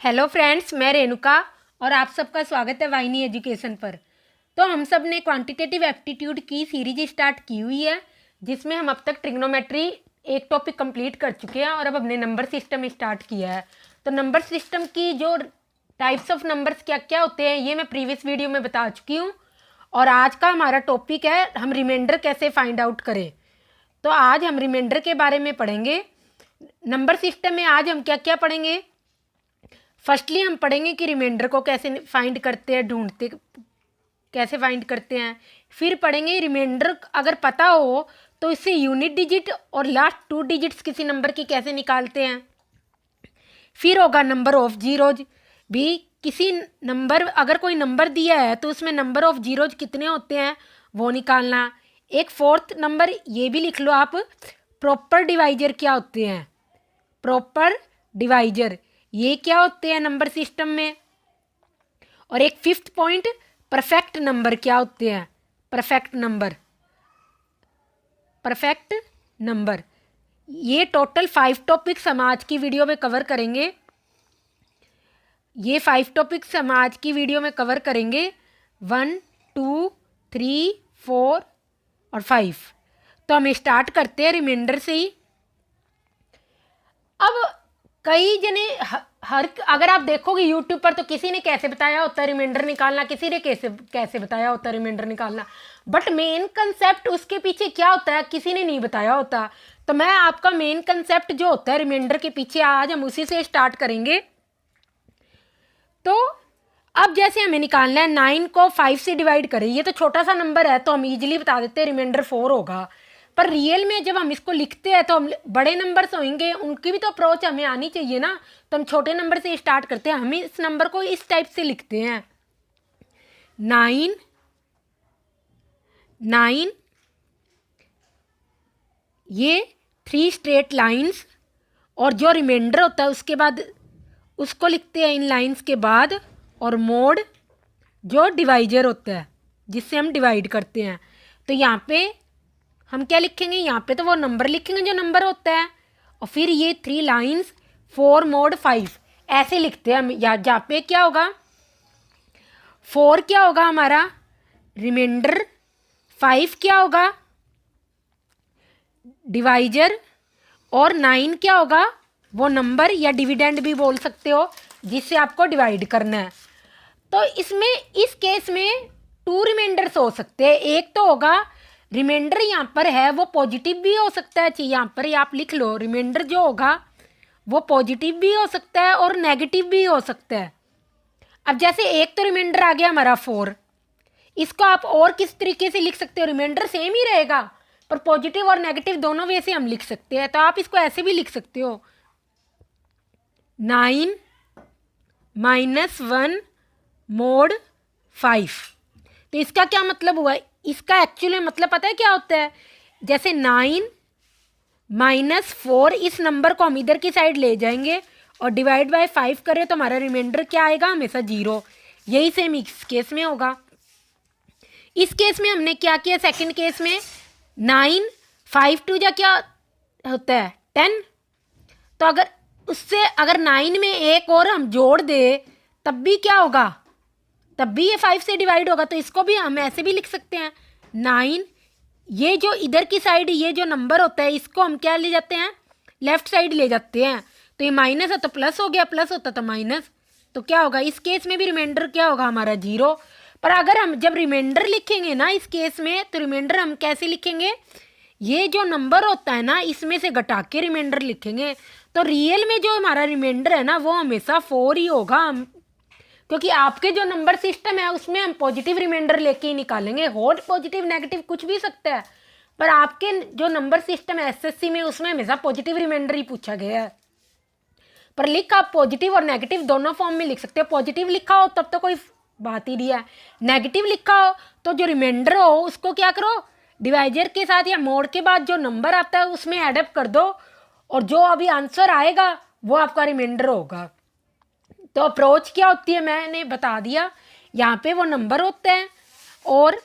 Hello friends, मैं रेणुका और आप सबका स्वागत है वाहिनी एजुकेशन पर। तो हम सब ने क्वांटिटेटिव एप्टीट्यूड की सीरीज स्टार्ट की हुई है, जिसमें हम अब तक ट्रिग्नोमेट्री एक टॉपिक कंप्लीट कर चुके हैं और अब हमने नंबर सिस्टम स्टार्ट किया है। तो नंबर सिस्टम की जो टाइप्स ऑफ नंबर्स क्या क्या होते हैं ये मैं प्रीवियस वीडियो में बता चुकी हूँ। और आज का हमारा टॉपिक है हम रिमाइंडर कैसे फाइंड आउट करें। तो आज हम रिमाइंडर के बारे में पढ़ेंगे। नंबर सिस्टम में आज हम क्या क्या पढ़ेंगे। फर्स्टली हम पढ़ेंगे कि रिमाइंडर को कैसे फाइंड करते हैं, ढूंढते कैसे फाइंड करते हैं। फिर पढ़ेंगे रिमाइंडर अगर पता हो तो इससे यूनिट डिजिट और लास्ट 2 डिजिट्स किसी नंबर की कैसे निकालते हैं। फिर होगा नंबर ऑफ जीरोज भी। किसी नंबर अगर कोई नंबर दिया है तो उसमें नंबर ऑफ जीरोज कितने होते हैं वो निकालना। एक फोर्थ नंबर ये भी लिख लो आप, प्रॉपर डिवाइजर क्या होते हैं। प्रॉपर डिवाइजर ये क्या होते हैं नंबर सिस्टम में। और एक फिफ्थ पॉइंट, परफेक्ट नंबर क्या होते हैं। Perfect number, perfect number. ये टोटल 5 टॉपिक्स हम आज की वीडियो में कवर करेंगे। ये 5 टॉपिक्स हम आज की वीडियो में कवर करेंगे, 1, 2, 3, 4 और 5। तो हम स्टार्ट करते हैं रिमाइंडर से ही। अब कई जने हर अगर आप देखोगे यूट्यूब पर तो किसी ने कैसे बताया होता है रिमाइंडर निकालना, किसी ने कैसे बताया होता है रिमाइंडर निकालना, बट मेन कंसेप्ट उसके पीछे क्या होता है किसी ने नहीं बताया होता। तो मैं आपका मेन कंसेप्ट जो होता है रिमाइंडर के पीछे आज हम उसी से स्टार्ट करेंगे। तो अब जैसे हमें निकालना है 9 को 5 से डिवाइड करें। ये तो छोटा सा नंबर है तो हम इजीली बता देते हैं रिमाइंडर 4 होगा, पर रियल में जब हम इसको लिखते हैं तो हम बड़े नंबर्स होंगे, उनकी भी तो अप्रोच हमें आनी चाहिए ना। तो हम छोटे नंबर से स्टार्ट करते हैं। हम इस नंबर को इस टाइप से लिखते हैं, 9 9 ये 3 स्ट्रेट लाइंस, और जो रिमाइंडर होता है उसके बाद उसको लिखते हैं इन लाइंस के बाद, और मोड जो डिवाइजर होता है जिससे हम डिवाइड करते हैं। तो यहाँ पे हम क्या लिखेंगे, यहाँ पे तो वो नंबर लिखेंगे जो नंबर होता है, और फिर ये 3 लाइंस 4 मोड 5 ऐसे लिखते हैं हम। जहाँ पे क्या होगा 4 क्या होगा हमारा रिमाइंडर, 5 क्या होगा डिवाइजर, और 9 क्या होगा वो नंबर या डिविडेंड भी बोल सकते हो जिससे आपको डिवाइड करना है। तो इसमें इस केस में 2 रिमाइंडर्स हो सकते हैं। एक तो होगा रिमाइंडर यहाँ पर है वो पॉजिटिव भी हो सकता है, चाहिए यहाँ पर आप लिख लो रिमाइंडर जो होगा वो पॉजिटिव भी हो सकता है और नेगेटिव भी हो सकता है। अब जैसे एक तो रिमाइंडर आ गया हमारा 4, इसको आप और किस तरीके से लिख सकते हो, रिमाइंडर सेम ही रहेगा पर पॉजिटिव और नेगेटिव दोनों वे से हम लिख सकते हैं। तो आप इसको ऐसे भी लिख सकते हो, 9 -1 मोड 5। तो इसका क्या मतलब हुआ, इसका एक्चुअली मतलब पता है क्या होता है। जैसे 9 -4 इस नंबर को हम इधर की साइड ले जाएंगे और डिवाइड बाय 5 करें तो हमारा रिमाइंडर क्या आएगा, हमेशा 0। यही सेम इस केस में होगा। इस केस में हमने क्या किया, सेकंड केस में 9 5 2 जा क्या होता है 10। तो अगर 9 में एक और हम जोड़ दे तब भी क्या होगा, तब भी ये 5 से डिवाइड होगा। तो इसको भी हम ऐसे भी लिख सकते हैं 9, ये जो इधर की साइड ये जो नंबर होता है इसको हम क्या ले जाते हैं, लेफ्ट साइड ले जाते हैं। तो ये माइनस है तो प्लस हो गया, प्लस होता तो माइनस। तो क्या होगा इस केस में भी रिमाइंडर क्या होगा हमारा 0। पर अगर हम जब रिमाइंडर लिखेंगे ना इस केस में, तो रिमाइंडर हम कैसे लिखेंगे, ये जो नंबर होता है ना इसमें से घटा के रिमाइंडर लिखेंगे। तो रियल में जो हमारा रिमाइंडर है ना वो हमेशा 4 ही होगा, क्योंकि आपके जो नंबर सिस्टम है उसमें हम पॉजिटिव रिमाइंडर लेके ही निकालेंगे। होल पॉजिटिव नेगेटिव कुछ भी सकता है, पर आपके जो नंबर सिस्टम है एसएससी में उसमें हमेशा पॉजिटिव रिमाइंडर ही पूछा गया है। पर लिख आप पॉजिटिव और नेगेटिव दोनों फॉर्म में लिख सकते हो। पॉजिटिव लिखा हो तब तो कोई बात ही नहीं है, नेगेटिव लिखा हो तो जो रिमाइंडर हो उसको क्या करो, डिवाइजर के साथ या मोड के बाद जो नंबर आता है उसमें एडअप कर दो, और जो अभी आंसर आएगा वो आपका रिमाइंडर होगा। तो अप्रोच क्या होती है मैंने बता दिया, यहाँ पे वो नंबर होता है और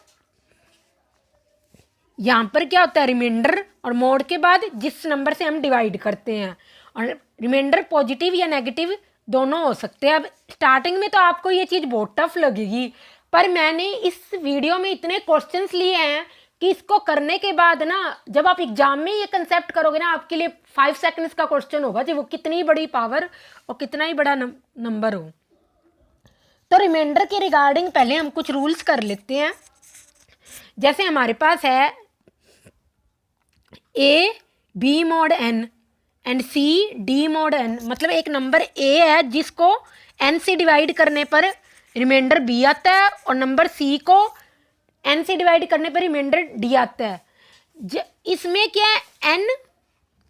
यहाँ पर क्या होता है रिमाइंडर, और मोड के बाद जिस नंबर से हम डिवाइड करते हैं। और रिमाइंडर पॉजिटिव या नेगेटिव दोनों हो सकते हैं। अब स्टार्टिंग में तो आपको ये चीज़ बहुत टफ लगेगी, पर मैंने इस वीडियो में इतने क्वेश्चंस लिए हैं कि इसको करने के बाद ना जब आप एग्जाम में ये कंसेप्ट करोगे ना, आपके लिए 5 सेकंड्स का क्वेश्चन होगा, जो वो कितनी बड़ी पावर और कितना ही बड़ा नंबर हो। तो रिमाइंडर के रिगार्डिंग पहले हम कुछ रूल्स कर लेते हैं। जैसे हमारे पास है a b mod n and c d mod n, मतलब एक नंबर ए है जिसको एन से डिवाइड करने पर रिमाइंडर बी आता है, और नंबर सी को एन से डिवाइड करने पर रिमाइंडर डी आता है। इसमें क्या है, एन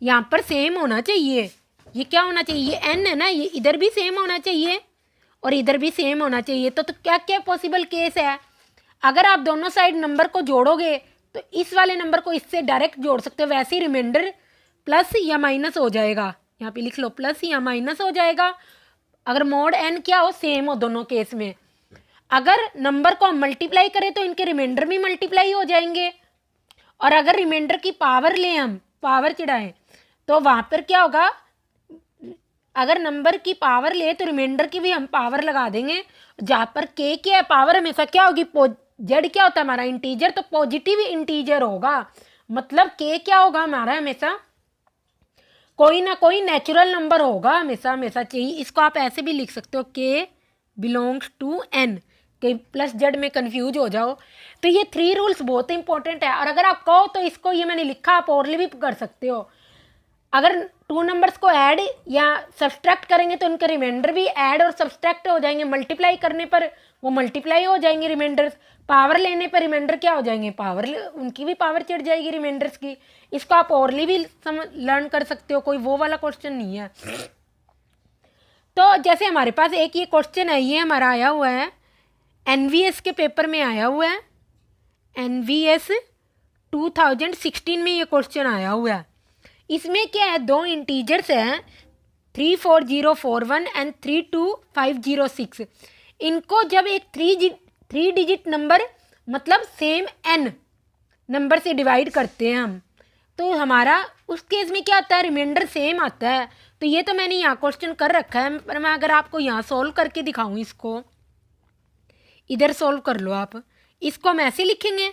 यहाँ पर सेम होना चाहिए, ये क्या होना चाहिए, ये एन है ना, ये इधर भी सेम होना चाहिए और इधर भी सेम होना चाहिए। तो क्या क्या पॉसिबल केस है, अगर आप दोनों साइड नंबर को जोड़ोगे तो इस वाले नंबर को इससे डायरेक्ट जोड़ सकते हो, वैसे ही रिमाइंडर प्लस या माइनस हो जाएगा। यहाँ पे लिख लो प्लस या माइनस हो जाएगा अगर मोड एन क्या हो, सेम हो दोनों केस में। अगर नंबर को हम मल्टीप्लाई करें तो इनके रिमाइंडर भी मल्टीप्लाई हो जाएंगे, और अगर रिमाइंडर की पावर लें, हम पावर चढ़ाएं, तो वहाँ पर क्या होगा, अगर नंबर की पावर ले तो रिमाइंडर की भी हम पावर लगा देंगे। जहाँ पर के क्या है, पावर हमेशा क्या होगी, जेड क्या होता है हमारा इंटीजर, तो पॉजिटिव इंटीजर होगा, मतलब के क्या होगा हमारा हमेशा कोई ना कोई नेचुरल नंबर होगा, हमेशा हमेशा चाहिए। इसको आप ऐसे भी लिख सकते हो, के बिलोंग्स टू एन, के प्लस जेड में कंफ्यूज हो जाओ। तो ये 3 रूल्स बहुत इंपॉर्टेंट है, और अगर आप कहो तो इसको ये मैंने लिखा, आप और भी कर सकते हो। अगर 2 नंबर्स को ऐड या सब्सट्रैक्ट करेंगे तो उनके रिमाइंडर भी ऐड और सब्सट्रैक्ट हो जाएंगे, मल्टीप्लाई करने पर वो मल्टीप्लाई हो जाएंगे रिमाइंडर्स, पावर लेने पर रिमाइंडर क्या हो जाएंगे, पावर, उनकी भी पावर चढ़ जाएगी रिमाइंडर्स की। इसको आप औरली भी लर्न कर सकते हो, कोई वो वाला क्वेश्चन नहीं है। तो जैसे हमारे पास एक ये क्वेश्चन है, ये हमारा आया हुआ है एनवीएस के पेपर में आया हुआ है, एनवीएस 2016 में ये क्वेश्चन आया हुआ है। इसमें क्या है, 2 इंटीजर्स हैं 34041 एंड 32506। इनको जब एक 3 डिजिट नंबर मतलब सेम एन नंबर से डिवाइड करते हैं हम, तो हमारा उस केस में क्या आता है, रिमाइंडर सेम आता है। तो ये तो मैंने यहाँ क्वेश्चन कर रखा है, पर मैं अगर आपको यहाँ सॉल्व करके दिखाऊँ, इसको इधर सॉल्व कर लो आप। इसको हम ऐसे लिखेंगे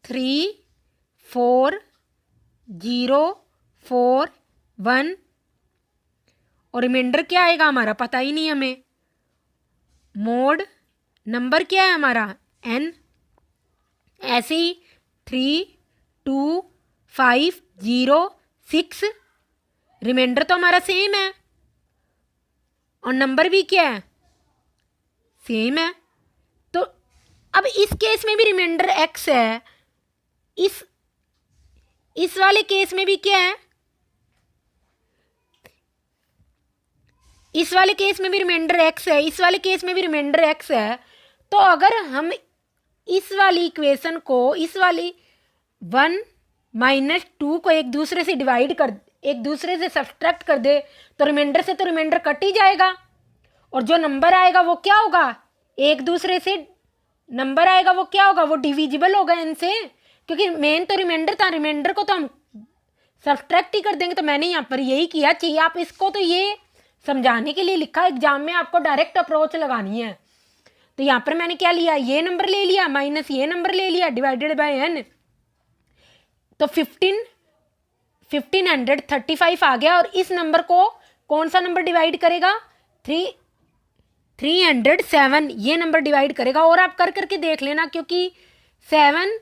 34041 और रिमाइंडर क्या आएगा हमारा पता ही नहीं हमें, मोड नंबर क्या है हमारा एन, ऐसे ही 32506, रिमाइंडर तो हमारा सेम है और नंबर भी क्या है, सेम है। तो अब इस केस में भी रिमाइंडर एक्स है, इस वाले केस में भी क्या है, इस वाले केस में भी रिमाइंडर एक्स है, इस वाले केस में भी रिमाइंडर एक्स है। तो अगर हम इस वाली इक्वेशन को, इस वाली 1 - 2 को एक दूसरे से डिवाइड कर, एक दूसरे से सब्सट्रैक्ट कर दे, तो रिमाइंडर से तो रिमाइंडर कट ही जाएगा, और जो नंबर आएगा वो क्या होगा, एक दूसरे से नंबर आएगा वो क्या होगा, वो डिविजिबल होगा इनसे, क्योंकि मेन तो रिमाइंडर था, रिमाइंडर को तो हम सब्सट्रैक्ट ही कर देंगे। तो मैंने यहाँ पर यही किया, चाहिए आप इसको तो ये समझाने के लिए लिखा, एग्जाम में आपको डायरेक्ट अप्रोच लगानी है। तो यहाँ पर मैंने क्या लिया, ये नंबर ले लिया माइनस ये नंबर ले लिया डिवाइडेड बाय एन, तो 1535 आ गया। और इस नंबर को कौन सा नंबर डिवाइड करेगा, 307 ये नंबर डिवाइड करेगा। और आप कर करके देख लेना, क्योंकि 7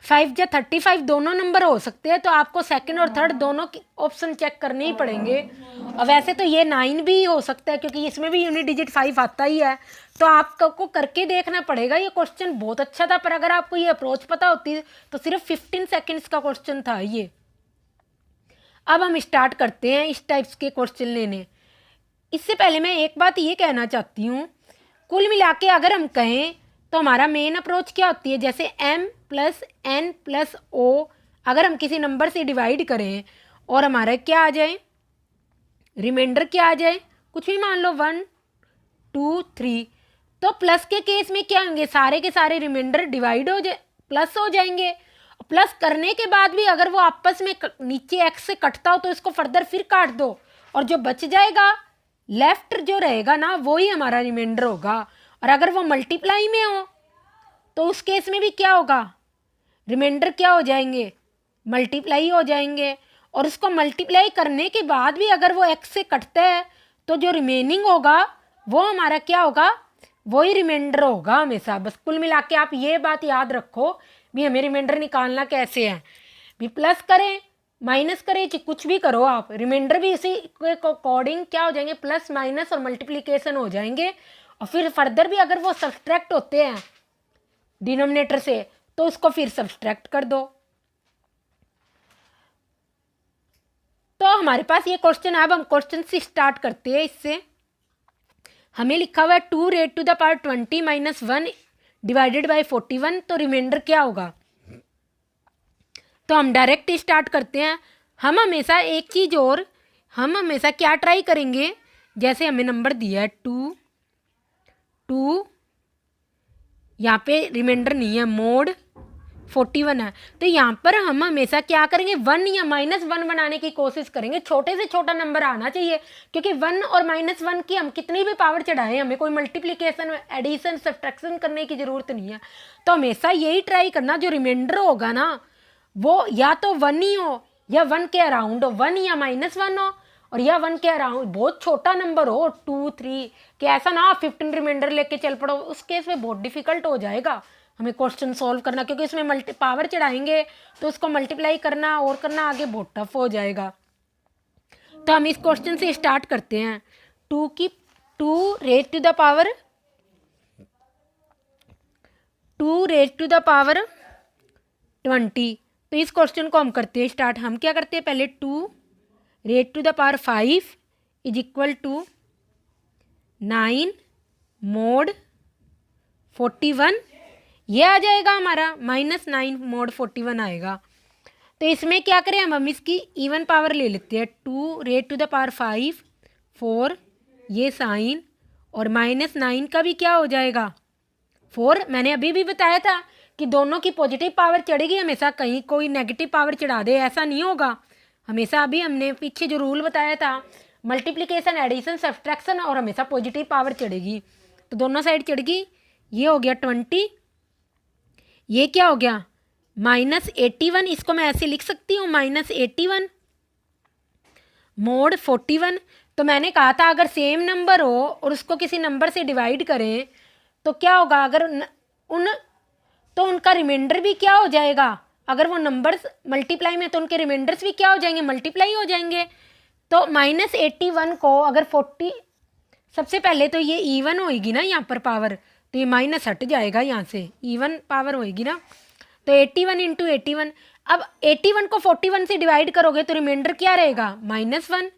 5 या 35 दोनों नंबर हो सकते हैं, तो आपको सेकंड और थर्ड दोनों ऑप्शन चेक करने ही पड़ेंगे। और वैसे तो ये 9 भी हो सकता है, क्योंकि इसमें भी यूनिट डिजिट 5 आता ही है, तो आपको करके देखना पड़ेगा। ये क्वेश्चन बहुत अच्छा था, पर अगर आपको ये अप्रोच पता होती तो सिर्फ 15 सेकेंड्स का क्वेश्चन था ये। अब हम स्टार्ट करते हैं इस टाइप्स के क्वेश्चन लेने। इससे पहले मैं एक बात ये कहना चाहती हूँ, कुल मिला के अगर हम कहें तो हमारा मेन अप्रोच क्या होती है, जैसे m + n + o अगर हम किसी नंबर से डिवाइड करें और हमारा क्या आ जाए, रिमाइंडर क्या आ जाए, कुछ भी मान लो 1 2 3, तो प्लस के केस में क्या होंगे, सारे के सारे रिमाइंडर डिवाइड हो जाए, प्लस हो जाएंगे। प्लस करने के बाद भी अगर वो आपस में नीचे x से कटता हो तो इसको फर्दर फिर काट दो, और जो बच जाएगा लेफ्ट जो रहेगा ना वही हमारा रिमाइंडर होगा। और अगर वो मल्टीप्लाई में हो तो उस केस में भी क्या होगा, रिमाइंडर क्या हो जाएंगे, मल्टीप्लाई हो जाएंगे। और उसको मल्टीप्लाई करने के बाद भी अगर वो x से कटता है तो जो रिमेनिंग होगा वो हमारा क्या होगा, वही रिमाइंडर होगा हमेशा। बस कुल मिला के आप ये बात याद रखो भी हमें रिमाइंडर निकालना कैसे है, भी प्लस करें माइनस करें कुछ भी करो आप, रिमाइंडर भी इसी के अकॉर्डिंग क्या हो जाएंगे, प्लस माइनस और मल्टीप्लिकेशन हो जाएंगे। और फिर फर्दर भी अगर वो सब्सट्रैक्ट होते हैं डिनोमिनेटर से तो उसको फिर सब्सट्रैक्ट कर दो। तो हमारे पास ये क्वेश्चन है, अब हम क्वेश्चन से स्टार्ट करते हैं। इससे हमें लिखा हुआ है 2 raise to the power 20 minus 1 divided by 41, तो रिमाइंडर क्या होगा। तो हम डायरेक्ट स्टार्ट करते हैं। हम हमेशा एक चीज़ और, हम हमेशा क्या ट्राई करेंगे, जैसे हमें नंबर दिया है 2 यहाँ पे रिमाइंडर नहीं है, मोड 41 है, तो यहाँ पर हम हमेशा क्या करेंगे, 1 या -1 बनाने की कोशिश करेंगे। छोटे से छोटा नंबर आना चाहिए, क्योंकि 1 और -1 की हम कितनी भी पावर चढ़ाएं हमें कोई मल्टीप्लिकेशन एडिशन सब्ट्रैक्शन करने की ज़रूरत नहीं है। तो हमेशा यही ट्राई करना, जो रिमाइंडर होगा ना वो या तो 1 ही हो या 1 के अराउंड हो, 1 या -1 हो और या 1 के अराउंड, बहुत छोटा नंबर हो 2 3, कि ऐसा ना 15 रिमाइंडर लेके चल पड़ो, उस केस में बहुत डिफिकल्ट हो जाएगा हमें क्वेश्चन सॉल्व करना, क्योंकि इसमें पावर चढ़ाएंगे तो उसको मल्टीप्लाई करना और करना आगे बहुत टफ हो जाएगा। तो हम इस क्वेश्चन से स्टार्ट करते हैं। 2 रेज टू द पावर 20, तो इस क्वेश्चन को हम करते हैं स्टार्ट। हम क्या करते हैं, पहले 2 raise to the power 5 is equal to 9 mod 41, ये आ जाएगा हमारा, -9 मोड 41 आएगा। तो इसमें क्या करें, हम इसकी इवन पावर ले लेते हैं। 2 रेज टू द पावर 5 4, ये साइन, और -9 का भी क्या हो जाएगा 4। मैंने अभी भी बताया था कि दोनों की पॉजिटिव पावर चढ़ेगी, हमेशा कहीं कोई नेगेटिव पावर चढ़ा दे ऐसा नहीं होगा हमेशा। अभी हमने पीछे जो रूल बताया था, मल्टीप्लिकेशन एडिशन सब्ट्रैक्शन, और हमेशा पॉजिटिव पावर चढ़ेगी, तो दोनों साइड चढ़ गई। ये हो गया 20, ये क्या हो गया -81, इसको मैं ऐसे लिख सकती हूँ -81 मोड 41। तो मैंने कहा था अगर सेम नंबर हो और उसको किसी नंबर से डिवाइड करें तो क्या होगा, अगर तो उनका रिमाइंडर भी क्या हो जाएगा, अगर वो नंबर्स मल्टीप्लाई में तो उनके रिमाइंडर्स भी क्या हो जाएंगे, मल्टीप्लाई हो जाएंगे। तो -81 को अगर 40, सबसे पहले तो ये इवन होएगी ना यहाँ पर पावर, तो ये माइनस हट जाएगा यहाँ से, इवन पावर होएगी ना। तो 81 इंटू 81, अब 81 को 41 से डिवाइड करोगे तो रिमाइंडर क्या रहेगा -1।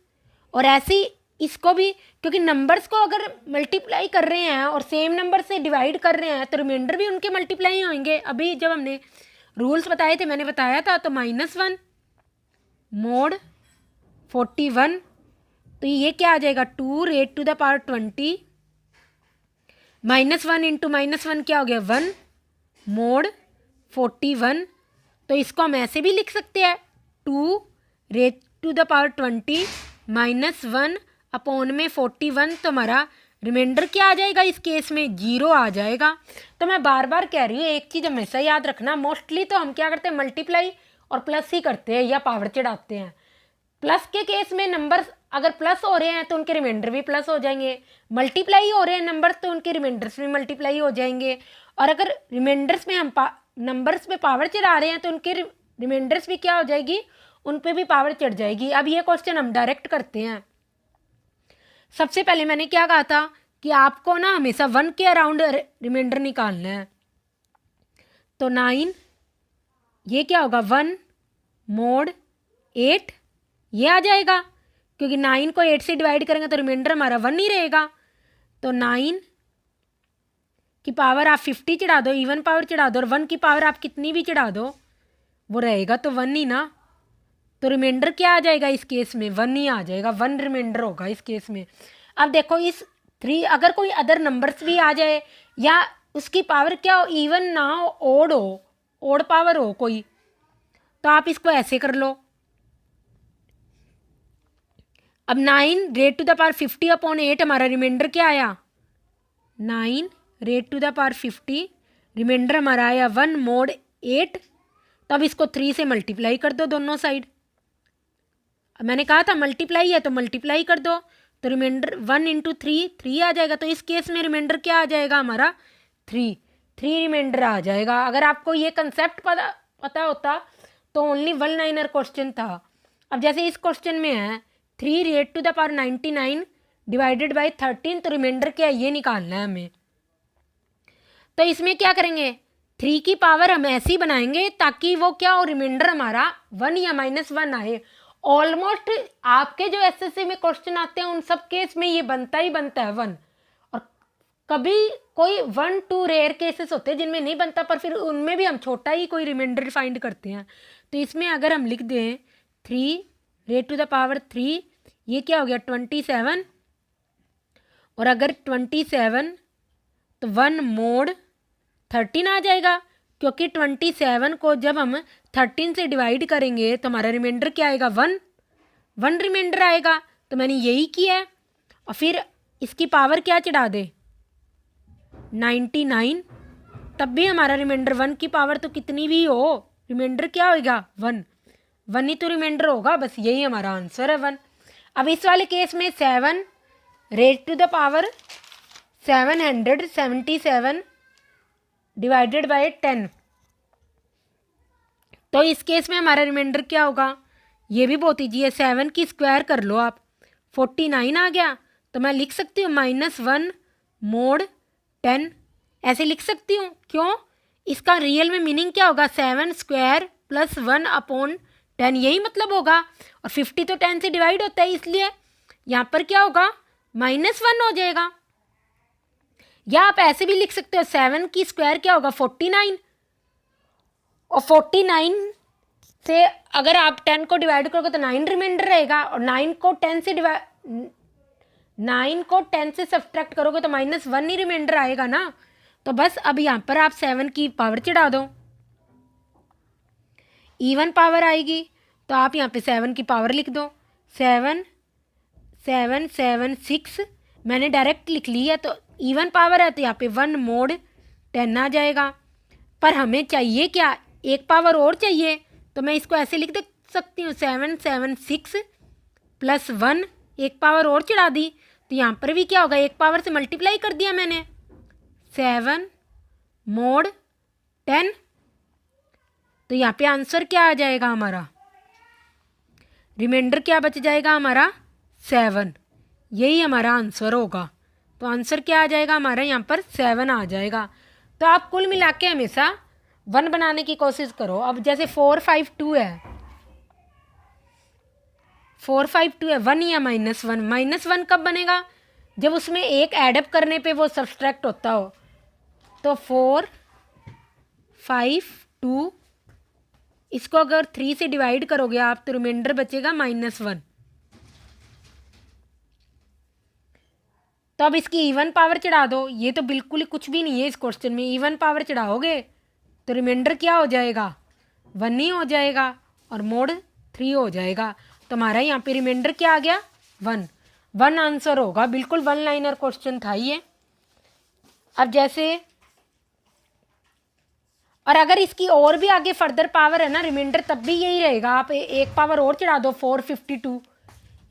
और ऐसे ही इसको भी, क्योंकि नंबर्स को अगर मल्टीप्लाई कर रहे हैं और सेम नंबर से डिवाइड कर रहे हैं तो रिमाइंडर भी उनके मल्टीप्लाई होंगे। अभी जब हमने रूल्स बताए थे मैंने बताया था, तो -1 मोड 41, तो ये क्या आ जाएगा 2 raise to the power 20, -1 into -1 क्या हो गया 1 मोड 41। तो इसको हम ऐसे भी लिख सकते हैं 2 raise to the power 20 -1 upon में 41, तो हमारा रिमाइंडर क्या आ जाएगा, इस केस में 0 आ जाएगा। तो मैं बार बार कह रही हूँ एक चीज़ हमेशा याद रखना, मोस्टली तो हम क्या करते हैं मल्टीप्लाई और प्लस ही करते हैं या पावर चढ़ाते हैं। प्लस के केस में नंबर्स अगर प्लस हो रहे हैं तो उनके रिमाइंडर भी प्लस हो जाएंगे, मल्टीप्लाई हो रहे हैं नंबर्स तो उनके रिमाइंडर्स भी मल्टीप्लाई हो जाएंगे। और अगर रिमाइंडर्स में हम नंबर्स पे पावर चढ़ा रहे हैं तो उनके रिमाइंडर्स भी क्या हो जाएगी, उन पे भी पावर चढ़ जाएगी। अब ये क्वेश्चन हम डायरेक्ट करते हैं। सबसे पहले मैंने क्या कहा था कि आपको ना हमेशा 1 के अराउंड रिमाइंडर निकालना है। तो 9, ये क्या होगा 1 मोड 8, ये आ जाएगा, क्योंकि 9 को 8 से डिवाइड करेंगे तो रिमाइंडर हमारा 1 ही रहेगा। तो 9 की पावर आप 50 चढ़ा दो, इवन पावर चढ़ा दो, और 1 की पावर आप कितनी भी चढ़ा दो वो रहेगा तो 1 ही ना। तो रिमाइंडर क्या आ जाएगा इस केस में 1 ही आ जाएगा, 1 रिमाइंडर होगा इस केस में। अब देखो इस 3 अगर कोई अदर नंबर्स भी आ जाए या उसकी पावर क्या हो, इवन ना हो, ओड पावर हो कोई, तो आप इसको ऐसे कर लो। अब 9 raise to the power 50 upon 8 हमारा रिमाइंडर क्या आया 9 raise to the power 50 remainder हमारा आया 1 mod 8। तब इसको 3 से मल्टीप्लाई कर दो दोनों साइड। अब मैंने कहा था मल्टीप्लाई है तो मल्टीप्लाई कर दो, तो रिमाइंडर 1 इंटू 3 आ जाएगा। तो इस केस में रिमाइंडर क्या आ जाएगा हमारा 3 रिमाइंडर आ जाएगा। अगर आपको ये कंसेप्ट पता होता तो ओनली 1 लाइनर क्वेश्चन था। अब जैसे इस क्वेश्चन में है 3 raise to the power 99 divided by 13, तो रिमाइंडर क्या है ये निकालना है हमें। तो इसमें क्या करेंगे 3 की पावर हम ऐसी बनाएंगे ताकि वो क्या हो रिमाइंडर हमारा 1 या -1 आए। ऑलमोस्ट आपके जो एसएससी में क्वेश्चन आते हैं उन सब केस में ये बनता ही बनता है 1, और कभी कोई 1-2 रेयर केसेस होते हैं जिनमें नहीं बनता, पर फिर उनमें भी हम छोटा ही कोई रिमाइंडर फाइंड करते हैं। तो इसमें अगर हम लिख दें 3 रेट टू द पावर 3, ये क्या हो गया 27, और अगर 27 तो 1 mod 13 आ जाएगा, क्योंकि 27 को जब हम 13 से डिवाइड करेंगे तो हमारा रिमाइंडर क्या आएगा 1 रिमाइंडर आएगा। तो मैंने यही किया है। और फिर इसकी पावर क्या चढ़ा दे 99, तब भी हमारा रिमाइंडर 1 की पावर तो कितनी भी हो रिमाइंडर क्या होगा 1 ही तो रिमाइंडर होगा। बस यही हमारा आंसर है 1। अब इस वाले केस में 7 raise to the power 777 divided by 10, तो इस केस में हमारा रिमाइंडर क्या होगा ये भी बहुत ईजी है। 7 की स्क्वायर कर लो आप 49 आ गया। तो मैं लिख सकती हूँ -1 mod 10, ऐसे लिख सकती हूँ। क्यों, इसका रियल में मीनिंग क्या होगा 7 स्क्वायर प्लस 1 अपॉन 10, यही मतलब होगा। और 50 तो 10 से डिवाइड होता है, इसलिए यहाँ पर क्या होगा -1 हो जाएगा। या आप ऐसे भी लिख सकते हो 7 की स्क्वायर क्या होगा 49, और 49 से अगर आप 10 को डिवाइड करोगे तो 9 रिमाइंडर रहेगा, और 9 को 10 से सब्ट्रैक्ट करोगे तो -1 ही रिमाइंडर आएगा ना। तो बस अब यहाँ पर आप 7 की पावर चढ़ा दो, इवन पावर आएगी। तो आप यहाँ पे 7 की पावर लिख दो 7 7 7 6, मैंने डायरेक्ट लिख ली है। तो इवन पावर है तो यहाँ पे 1 mod 10 आ जाएगा। पर हमें चाहिए क्या एक पावर और चाहिए, तो मैं इसको ऐसे लिख दे सकती हूँ 7 7 6 प्लस 1, एक पावर और चढ़ा दी। तो यहाँ पर भी क्या होगा एक पावर से मल्टीप्लाई कर दिया मैंने 7 mod 10। तो यहाँ पे आंसर क्या आ जाएगा हमारा रिमाइंडर क्या बच जाएगा हमारा 7, यही हमारा आंसर होगा। तो आंसर क्या आ जाएगा हमारा यहाँ पर 7 आ जाएगा। तो आप कुल मिला के हमेशा 1 बनाने की कोशिश करो। अब जैसे 452 है 452 है 1 या -1 कब बनेगा जब उसमें एक एडअप करने पे वो सब्सट्रैक्ट होता हो। तो 452 इसको अगर 3 से डिवाइड करोगे आप तो रिमाइंडर बचेगा -1। तो अब इसकी इवन पावर चढ़ा दो, ये तो बिल्कुल ही कुछ भी नहीं है इस क्वेश्चन में। इवन पावर चढ़ाओगे तो रिमाइंडर क्या हो जाएगा 1 ही हो जाएगा और mod 3 हो जाएगा। तो हमारा यहाँ पे रिमाइंडर क्या आ गया 1 आंसर होगा। बिल्कुल 1 लाइनर क्वेश्चन था ये। अब जैसे और अगर इसकी और भी आगे फर्दर पावर है ना रिमाइंडर तब भी यही रहेगा। आप एक पावर और चढ़ा दो 452,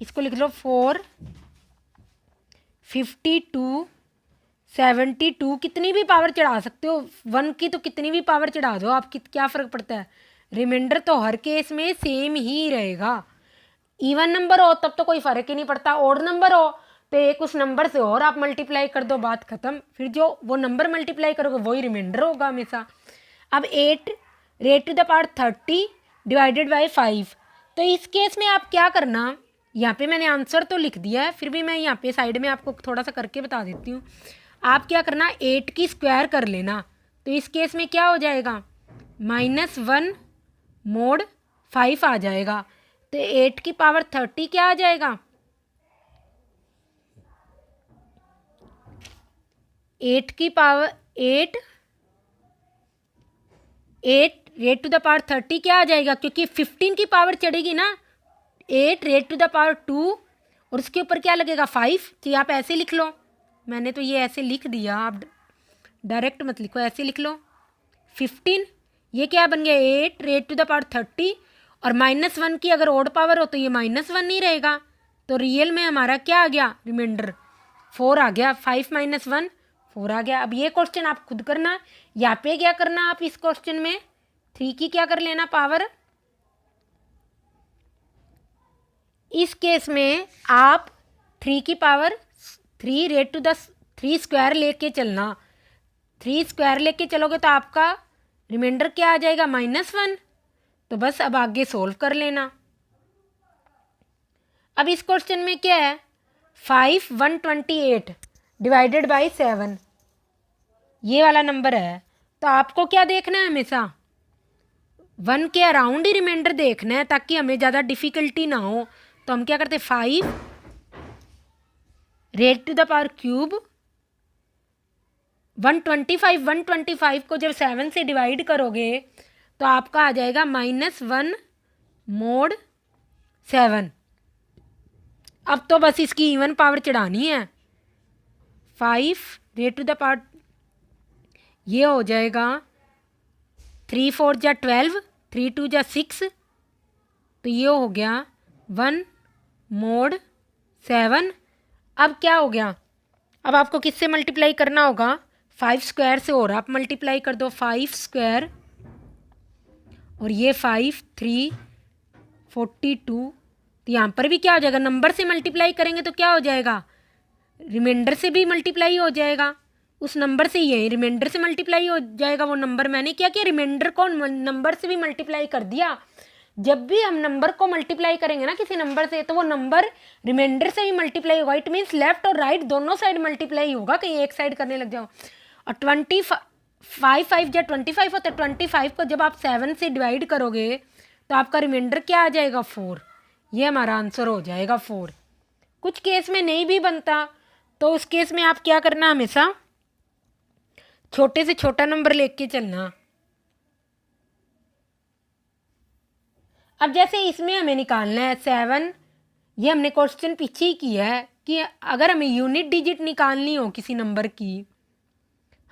इसको लिख लो 452 72, कितनी भी पावर चढ़ा सकते हो 1 की, तो कितनी भी पावर चढ़ा दो आप, क्या फ़र्क पड़ता है। रिमाइंडर तो हर केस में सेम ही रहेगा। इवन नंबर हो तब तो कोई फ़र्क ही नहीं पड़ता, ऑड नंबर हो तो एक उस नंबर से और आप मल्टीप्लाई कर दो, बात ख़त्म। फिर जो वो नंबर मल्टीप्लाई करोगे वही रिमाइंडर होगा हमेशा। अब 8 raise to the power 30 divided by 5, तो इस केस में आप क्या करना, यहाँ पे मैंने आंसर तो लिख दिया है, फिर भी मैं यहाँ पे साइड में आपको थोड़ा सा करके बता देती हूँ। आप क्या करना 8 की स्क्वायर कर लेना, तो इस केस में क्या हो जाएगा -1 mod 5 आ जाएगा। तो 8 की पावर 30 क्या आ जाएगा 8 की power 8 raise to the power 30 क्या आ जाएगा, क्योंकि 15 की पावर चढ़ेगी ना 8 रेट टू द पावर 2 और उसके ऊपर क्या लगेगा 5, कि आप ऐसे लिख लो, मैंने तो ये ऐसे लिख दिया, आप डायरेक्ट मत लिखो, ऐसे लिख लो 15, ये क्या बन गया 8 रेट टू द पावर 30, और -1 की अगर ओड पावर हो तो ये -1 नहीं रहेगा, तो रियल में हमारा क्या आ गया रिमाइंडर 4 आ गया, 5 - 1 4 आ गया। अब ये क्वेश्चन आप खुद करना, यहाँ पे क्या करना आप इस क्वेश्चन में 3 की क्या कर लेना पावर, इस केस में आप 3 की power 3 raise to the 3 square लेके चलना, 3 स्क्वायर लेके चलोगे तो आपका रिमाइंडर क्या आ जाएगा -1, तो बस अब आगे सोल्व कर लेना। अब इस क्वेश्चन में क्या है 5 128 डिवाइडेड बाई 7, ये वाला नंबर है, तो आपको क्या देखना है हमेशा 1 के अराउंड ही रिमाइंडर देखना है ताकि हमें ज़्यादा डिफ़िकल्टी ना हो। तो हम क्या करते 5 raise to the power cube 125 को जब 7 से डिवाइड करोगे तो आपका आ जाएगा -1 mod 7। अब तो बस इसकी इवन पावर चढ़ानी है, 5 रेट टू द पावर, ये हो जाएगा 3 4 जा 12, 3 2 जा 6, तो ये हो गया 1 mod 7। अब क्या हो गया, अब आपको किससे मल्टीप्लाई करना होगा 5 स्क्वायर से, और आप मल्टीप्लाई कर दो 5 स्क्वायर, और ये 5 3 42, तो यहाँ पर भी क्या हो जाएगा नंबर से मल्टीप्लाई करेंगे तो क्या हो जाएगा रिमाइंडर से भी मल्टीप्लाई हो जाएगा, उस नंबर से ये रिमाइंडर से मल्टीप्लाई हो जाएगा वो नंबर। मैंने क्या किया रिमाइंडर को नंबर से भी मल्टीप्लाई कर दिया। जब भी हम नंबर को मल्टीप्लाई करेंगे ना किसी नंबर से तो वो नंबर रिमाइंडर से भी मल्टीप्लाई होगा, इट मीन्स लेफ्ट और राइट दोनों साइड मल्टीप्लाई होगा, कहीं एक साइड करने लग जाओ। और 25 5 जा 25 होता है, 25 को जब आप 7 से डिवाइड करोगे तो आपका रिमाइंडर क्या आ जाएगा 4, ये हमारा आंसर हो जाएगा 4। कुछ केस में नहीं भी बनता तो उस केस में आप क्या करना हमेशा छोटे से छोटा नंबर लेके चलना। अब जैसे इसमें हमें निकालना है 7, ये हमने क्वेश्चन पीछे ही किया है कि अगर हमें यूनिट डिजिट निकालनी हो किसी नंबर की,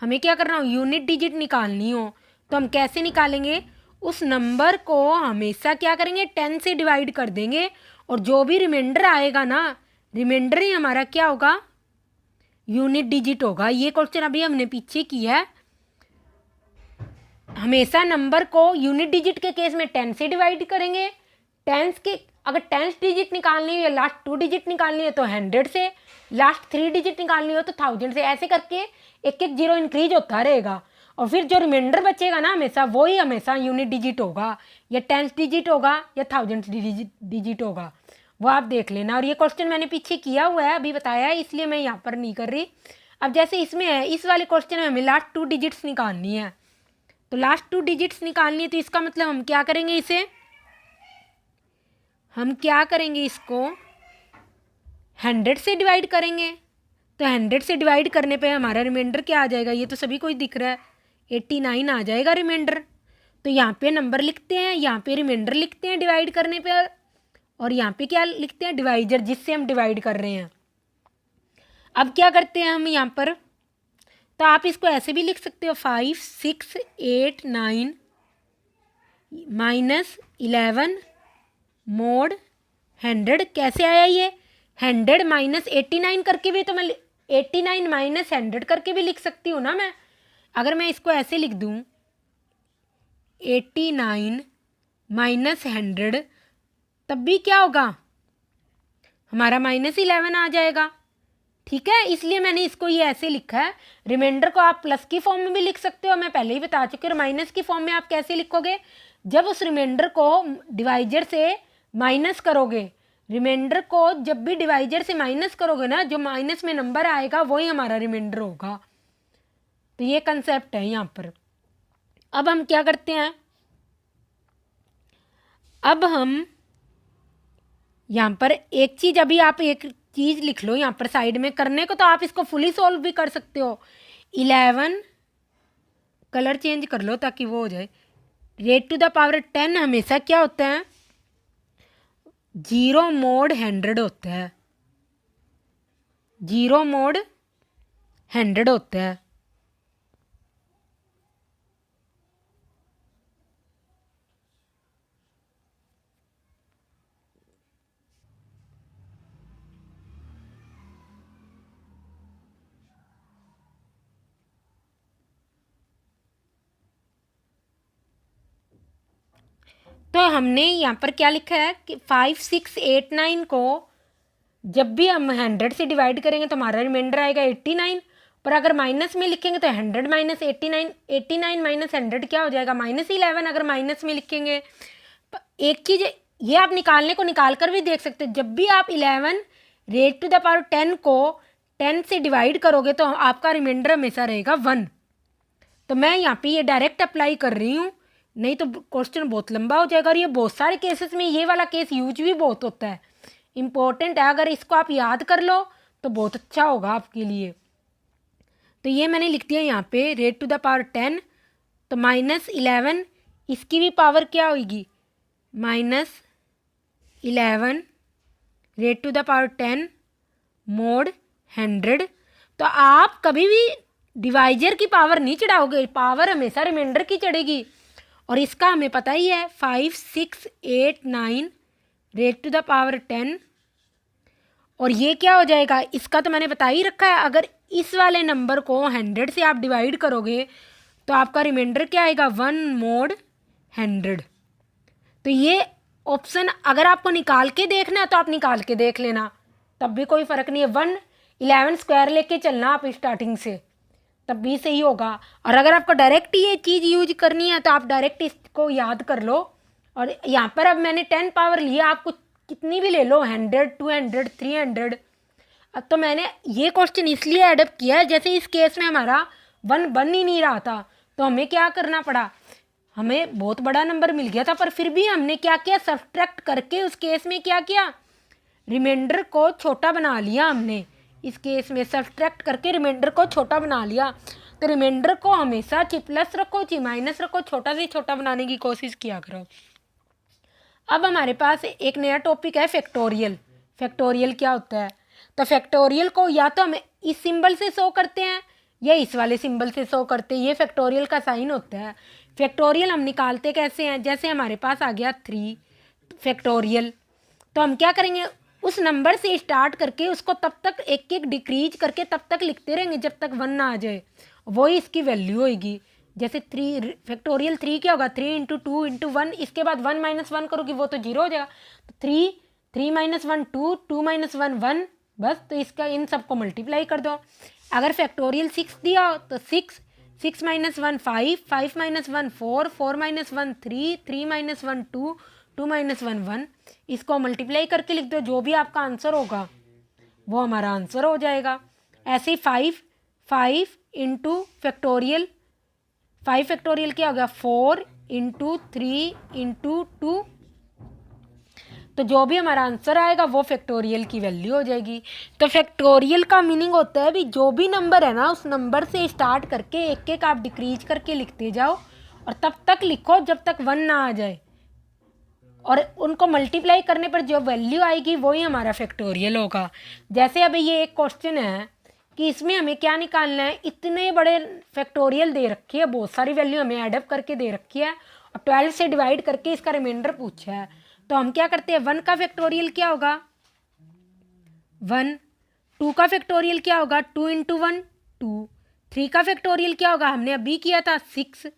हमें क्या करना हो यूनिट डिजिट निकालनी हो तो हम कैसे निकालेंगे, उस नंबर को हमेशा क्या करेंगे 10 से डिवाइड कर देंगे, और जो भी रिमाइंडर आएगा ना रिमाइंडर ही हमारा क्या होगा यूनिट डिजिट होगा। ये क्वेश्चन अभी हमने पीछे किया है। हमेशा नंबर को यूनिट डिजिट के केस में 10 से डिवाइड करेंगे, टेंस के अगर 10 डिजिट निकालनी हो या लास्ट 2 डिजिट निकालनी है तो 100 से, लास्ट 3 डिजिट निकालनी हो तो 1000 से, ऐसे करके एक एक जीरो इंक्रीज होता रहेगा, और फिर जो रिमाइंडर बचेगा ना हमेशा वही हमेशा यूनिट डिजिट होगा, या 10 डिजिट होगा या 1000 डिजिट होगा, वो आप देख लेना। और ये क्वेश्चन मैंने पीछे किया हुआ है अभी बताया है, इसलिए मैं यहाँ पर नहीं कर रही। अब जैसे इसमें है इस वाले क्वेश्चन में हमें लास्ट 2 डिजिट्स निकालनी है, तो लास्ट 2 डिजिट्स निकालनी है तो इसका मतलब हम क्या करेंगे, इसे हम क्या करेंगे इसको 100 से डिवाइड करेंगे, तो 100 से डिवाइड करने पे हमारा रिमाइंडर क्या आ जाएगा, ये तो सभी को दिख रहा है 89 आ जाएगा रिमाइंडर। तो यहाँ पे नंबर लिखते हैं, यहाँ पे रिमाइंडर लिखते हैं डिवाइड करने पे, और यहाँ पे क्या लिखते हैं डिवाइजर जिससे हम डिवाइड कर रहे हैं। अब क्या करते हैं हम यहाँ पर, तो आप इसको ऐसे भी लिख सकते हो 5 6 8 9 -11 mod 100। कैसे आया ये 100 -89 करके भी, तो मैं 89 - 100 करके भी लिख सकती हूँ ना मैं। अगर मैं इसको ऐसे लिख दूँ 89 - 100 तब भी क्या होगा हमारा -11 आ जाएगा, ठीक है। इसलिए मैंने इसको ये ऐसे लिखा है। रिमाइंडर को आप प्लस की फॉर्म में भी लिख सकते हो, मैं पहले ही बता चुकी हूँ। माइनस की फॉर्म में आप कैसे लिखोगे, जब उस रिमाइंडर को डिवाइजर से माइनस करोगे, रिमाइंडर को जब भी डिवाइजर से माइनस करोगे ना, जो माइनस में नंबर आएगा वही हमारा रिमाइंडर होगा। तो ये कंसेप्ट है यहाँ पर। अब हम क्या करते हैं, अब हम यहाँ पर एक चीज़, अभी आप एक चीज़ लिख लो यहाँ पर साइड में करने को, तो आप इसको फुली सॉल्व भी कर सकते हो। 11 कलर चेंज कर लो ताकि वो हो जाए। रेट टू द पावर 10 हमेशा क्या होता है 0 mod 100 होता है, 0 मोड 100 होता है। तो हमने यहाँ पर क्या लिखा है कि 5, 6, 8, 9 को जब भी हम 100 से डिवाइड करेंगे तो हमारा रिमाइंडर आएगा 89। पर अगर माइनस में लिखेंगे तो 100 माइनस 89, 89 माइनस 100 क्या हो जाएगा -11। अगर माइनस में लिखेंगे एक चीज़ ये आप निकालने को निकाल कर भी देख सकते हैं। जब भी आप 11 रेज़ टू द पावर 10 को 10 से डिवाइड करोगे तो आपका रिमाइंडर हमेशा रहेगा 1। तो मैं यहाँ पे ये डायरेक्ट अप्लाई कर रही हूँ, नहीं तो क्वेश्चन बहुत लंबा हो जाएगा। और ये बहुत सारे केसेस में ये वाला केस यूज भी बहुत होता है, इम्पोर्टेंट है। अगर इसको आप याद कर लो तो बहुत अच्छा होगा आपके लिए। तो ये मैंने लिख दिया यहाँ पे रेज़ टू द पावर 10। तो -11 इसकी भी पावर क्या होगी, -11 raise to the power 10 mod 100। तो आप कभी भी डिवाइजर की पावर नहीं चढ़ाओगे, पावर हमेशा रिमाइंडर की चढ़ेगी। और इसका हमें पता ही है 5, 6, 8, 9 रेज़ टू द पावर 10। और ये क्या हो जाएगा, इसका तो मैंने बता ही रखा है। अगर इस वाले नंबर को 100 से आप डिवाइड करोगे तो आपका रिमाइंडर क्या आएगा, 1 मोड 100। तो ये ऑप्शन अगर आपको निकाल के देखना है तो आप निकाल के देख लेना, तब भी कोई फ़र्क नहीं है। 111 स्क्वायर लेके चलना आप स्टार्टिंग से, तब भी सही होगा। और अगर आपको डायरेक्ट ये चीज़ यूज करनी है तो आप डायरेक्ट इसको याद कर लो। और यहाँ पर अब मैंने 10 पावर लिया, आपको कितनी भी ले लो, 100, 200, 300। अब तो मैंने ये क्वेश्चन इसलिए एडप्ट किया है, जैसे इस केस में हमारा 1 बन ही नहीं रहा था तो हमें क्या करना पड़ा, हमें बहुत बड़ा नंबर मिल गया था पर फिर भी हमने क्या किया, सब्ट्रैक्ट करके उस केस में क्या किया, रिमाइंडर को छोटा बना लिया। हमने इस केस में सब्ट्रैक्ट करके रिमाइंडर को छोटा बना लिया। तो रिमाइंडर को हमेशा चाहे प्लस रखो चाहे माइनस रखो, छोटा से छोटा बनाने की कोशिश किया करो। अब हमारे पास एक नया टॉपिक है फैक्टोरियल। फैक्टोरियल क्या होता है, तो फैक्टोरियल को या तो हम इस सिंबल से शो करते हैं या इस वाले सिंबल से शो करते हैं। ये फैक्टोरियल का साइन होता है। फैक्टोरियल हम निकालते कैसे हैं, जैसे हमारे पास आ गया 3 फैक्टोरियल, तो हम क्या करेंगे, उस नंबर से स्टार्ट करके उसको तब तक एक एक डिक्रीज करके तब तक लिखते रहेंगे जब तक 1 ना आ जाए, वही इसकी वैल्यू होगी। जैसे 3 फैक्टोरियल 3 क्या होगा, 3 × 2 × 1, इसके बाद 1 - 1 करोगी वो तो 0 हो जाएगा। तो 3 3 - 1 2 2 - 1 1, बस। तो इसका इन सबको मल्टीप्लाई कर दो। अगर फैक्टोरियल 6 दिया हो तो 6 6 - 1 5 5 - 1 4 4 - 1 3 3 - 1 2 2 - 1 1, इसको मल्टीप्लाई करके लिख दो। जो भी आपका आंसर होगा वो हमारा आंसर हो जाएगा। ऐसे ही 5 5 × फैक्टोरियल 5 फैक्टोरियल क्या हो गया, 4 × 3 × 2। तो जो भी हमारा आंसर आएगा वो फैक्टोरियल की वैल्यू हो जाएगी। तो फैक्टोरियल का मीनिंग होता है भी जो भी नंबर है ना उस नंबर से स्टार्ट करके एक एक आप डिक्रीज करके लिखते जाओ और तब तक लिखो जब तक 1 ना आ जाए, और उनको मल्टीप्लाई करने पर जो वैल्यू आएगी वही हमारा फैक्टोरियल होगा। जैसे अभी ये एक क्वेश्चन है कि इसमें हमें क्या निकालना है, इतने बड़े फैक्टोरियल दे रखी है, बहुत सारी वैल्यू हमें एडअप करके दे रखी है और 12 से डिवाइड करके इसका रिमाइंडर पूछा है। तो हम क्या करते हैं, 1 का फैक्टोरियल क्या होगा 1, 2 का फैक्टोरियल क्या होगा 2 × 1 2, 3 का फैक्टोरियल क्या होगा, हमने अभी किया था 6।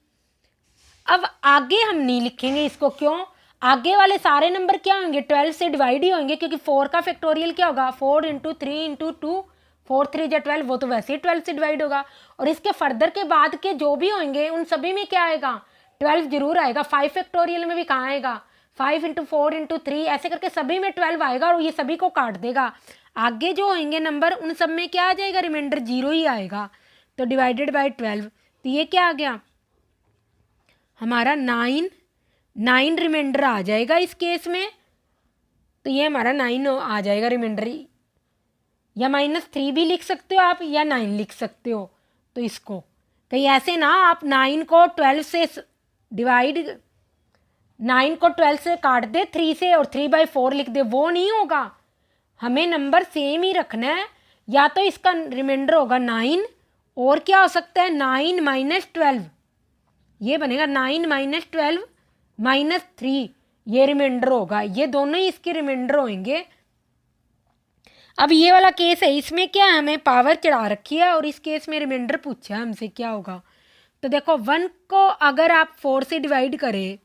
अब आगे हम नहीं लिखेंगे इसको, क्यों, आगे वाले सारे नंबर क्या होंगे 12 से डिवाइड ही होंगे, क्योंकि 4 का फैक्टोरियल क्या होगा 4 × 3 × 2 4 3 × 12, वो तो वैसे ही 12 से डिवाइड होगा। और इसके फर्दर के बाद के जो भी होंगे उन सभी में क्या आएगा 12 जरूर आएगा। 5 फैक्टोरियल में भी कहाँ आएगा 5 × 4 × 3, ऐसे करके सभी में 12 आएगा और ये सभी को काट देगा। आगे जो होंगे नंबर उन सब में क्या आ जाएगा, रिमाइंडर 0 ही आएगा। तो डिवाइडेड बाय 12, तो ये क्या आ गया हमारा 9 रिमाइंडर आ जाएगा इस केस में। तो ये हमारा 9 आ जाएगा रिमाइंडर, या -3 भी लिख सकते हो आप या 9 लिख सकते हो। तो इसको कहीं ऐसे ना आप 9 को 12 से डिवाइड 9 को 12 से काट दे 3 से और 3/4 लिख दे, वो नहीं होगा। हमें नंबर सेम ही रखना है, या तो इसका रिमाइंडर होगा 9 और क्या हो सकता है 9 माइनस 12, ये बनेगा 9 माइनस 12 माइनस 3, ये रिमाइंडर होगा, ये दोनों ही इसके रिमाइंडर होंगे। अब ये वाला केस है, इसमें क्या है हमें पावर चढ़ा रखी है और इस केस में रिमाइंडर पूछा है हमसे क्या होगा। तो देखो 1 को अगर आप 4 से डिवाइड करें,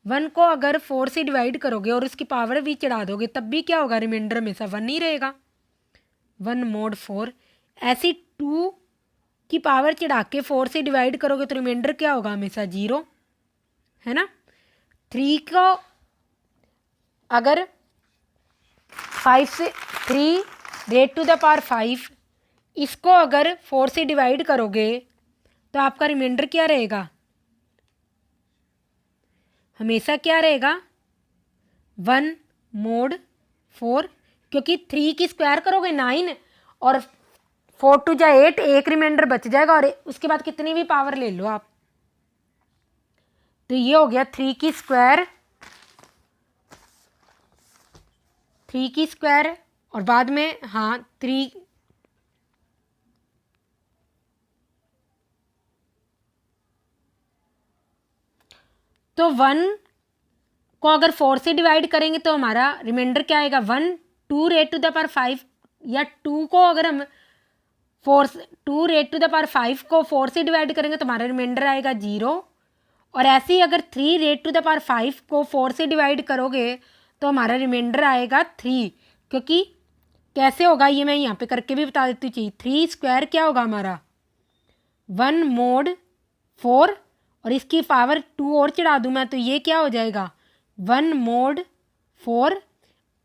1 को अगर 4 से डिवाइड करोगे और उसकी पावर भी चढ़ा दोगे तब भी क्या होगा, रिमाइंडर हमेशा 1 ही रहेगा, 1 mod 4। ऐसी 2 की पावर चढ़ा के 4 से डिवाइड करोगे तो रिमाइंडर क्या होगा, हमेशा 0, है ना। 3 को अगर 5 से 3 रेट टू द पावर 5, इसको अगर 4 से डिवाइड करोगे तो आपका रिमाइंडर क्या रहेगा, हमेशा क्या रहेगा 1 mod 4, क्योंकि 3 की स्क्वायर करोगे 9 और 4 टू जा 8, एक रिमाइंडर बच जाएगा और उसके बाद कितनी भी पावर ले लो आप। तो ये हो गया 3 की स्क्वायर, 3 की स्क्वायर और बाद में हाँ 3, तो 1 को अगर 4 से डिवाइड करेंगे तो हमारा रिमाइंडर क्या आएगा 1, 2 रेट टू द पावर 5, या 2 को अगर हम 2 रेट टू द पावर 5 को 4 से डिवाइड करेंगे तो हमारा रिमाइंडर आएगा 0। और ऐसे ही अगर 3 रेट टू द पावर 5 को 4 से डिवाइड करोगे तो हमारा रिमाइंडर आएगा 3, क्योंकि कैसे होगा ये मैं यहाँ पे करके भी बता देती हूँ। 3 स्क्वायर क्या होगा हमारा 1 mod 4 और इसकी पावर 2 और चढ़ा दूँ मैं तो ये क्या हो जाएगा 1 mod 4।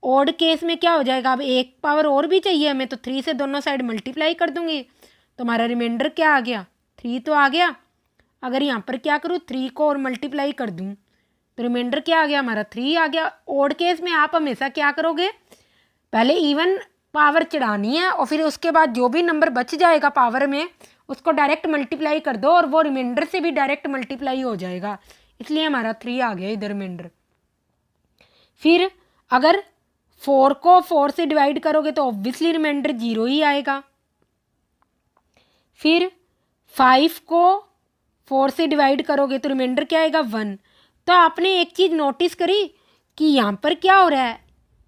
ओड केस में क्या हो जाएगा, अब एक पावर और भी चाहिए हमें तो 3 से दोनों साइड मल्टीप्लाई कर दूंगी तो हमारा रिमाइंडर क्या आ गया 3 तो आ गया। अगर यहाँ पर क्या करूँ 3 को और मल्टीप्लाई कर दूँ तो रिमाइंडर क्या आ गया हमारा 3 आ गया। ओड केस में आप हमेशा क्या करोगे, पहले इवन पावर चढ़ानी है और फिर उसके बाद जो भी नंबर बच जाएगा पावर में उसको डायरेक्ट मल्टीप्लाई कर दो और वो रिमाइंडर से भी डायरेक्ट मल्टीप्लाई हो जाएगा, इसलिए हमारा 3 आ गया इधर रिमाइंडर। फिर अगर 4 को 4 से डिवाइड करोगे तो ऑब्वियसली रिमाइंडर 0 ही आएगा। फिर 5 को 4 से डिवाइड करोगे तो रिमाइंडर क्या आएगा 1। तो आपने एक चीज़ नोटिस करी कि यहाँ पर क्या हो रहा है,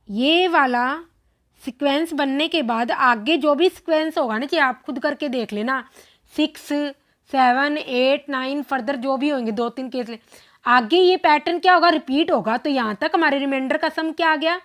ये वाला सीक्वेंस बनने के बाद आगे जो भी सीक्वेंस होगा ना, चाहे आप खुद करके देख लेना, 6, 7, 8, 9 फर्दर जो भी होंगे 2-3 केस आगे ये पैटर्न क्या होगा, रिपीट होगा। तो यहाँ तक हमारे रिमाइंडर का सम क्या आ गया,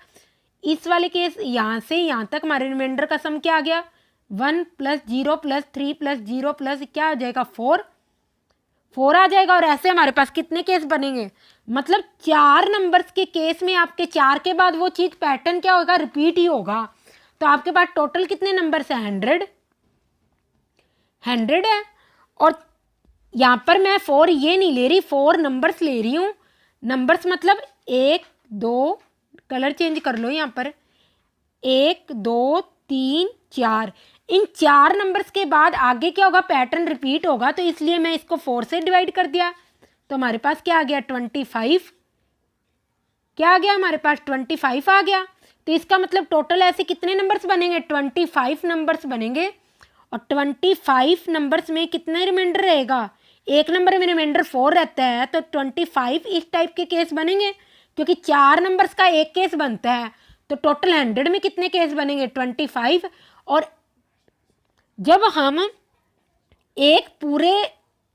इस वाले केस यहाँ से यहाँ तक हमारे रिमाइंडर का सम क्या आ गया 1 + 0 + 3 + 0 प्लस क्या आ जाएगा 4 आ जाएगा। और ऐसे हमारे पास कितने केस बनेंगे, मतलब 4 नंबर्स के केस में आपके 4 के बाद वो चीज़ पैटर्न क्या होगा, रिपीट ही होगा। तो आपके पास टोटल कितने नंबर्स हैं 100 है। और यहाँ पर मैं 4 ये नहीं ले रही, 4 नंबर्स ले रही हूँ। नंबर्स मतलब 1 2, कलर चेंज कर लो यहाँ पर, 1 2 3 4, इन 4 नंबर्स के बाद आगे क्या होगा, पैटर्न रिपीट होगा। तो इसलिए मैं इसको 4 से डिवाइड कर दिया तो हमारे पास क्या आ गया 25, क्या आ गया हमारे पास 25 आ गया। तो इसका मतलब टोटल ऐसे कितने नंबर्स बनेंगे 25 नंबर्स बनेंगे। और 25 नंबर्स में कितने रिमाइंडर रहेगा, एक नंबर में रिमाइंडर 4 रहता है तो 25 इस टाइप के केस बनेंगे, क्योंकि 4 नंबर्स का एक केस बनता है। तो टोटल 100 में कितने केस बनेंगे 25। और जब हम एक पूरे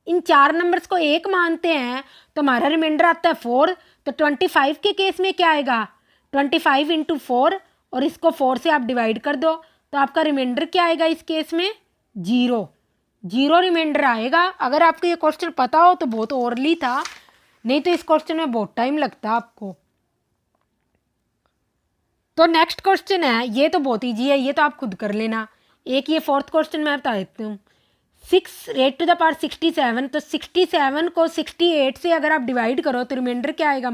इन 4 नंबर्स को एक मानते हैं तो हमारा रिमाइंडर आता है 4। तो 25 के केस में क्या आएगा 25 × 4 और इसको 4 से आप डिवाइड कर दो तो आपका रिमाइंडर क्या आएगा इस केस में 0 रिमाइंडर आएगा। अगर आपको ये क्वेश्चन पता हो तो बहुत ओरली था, नहीं तो इस क्वेश्चन में बहुत टाइम लगता आपको। तो नेक्स्ट क्वेश्चन है, ये तो बहुत ईजी है, ये तो आप खुद कर लेना। एक ये 4th क्वेश्चन मैं बता देती हूँ, 6 रेट टू द पावर 67। तो 67 को 68 से अगर आप डिवाइड करो तो रिमाइंडर क्या आएगा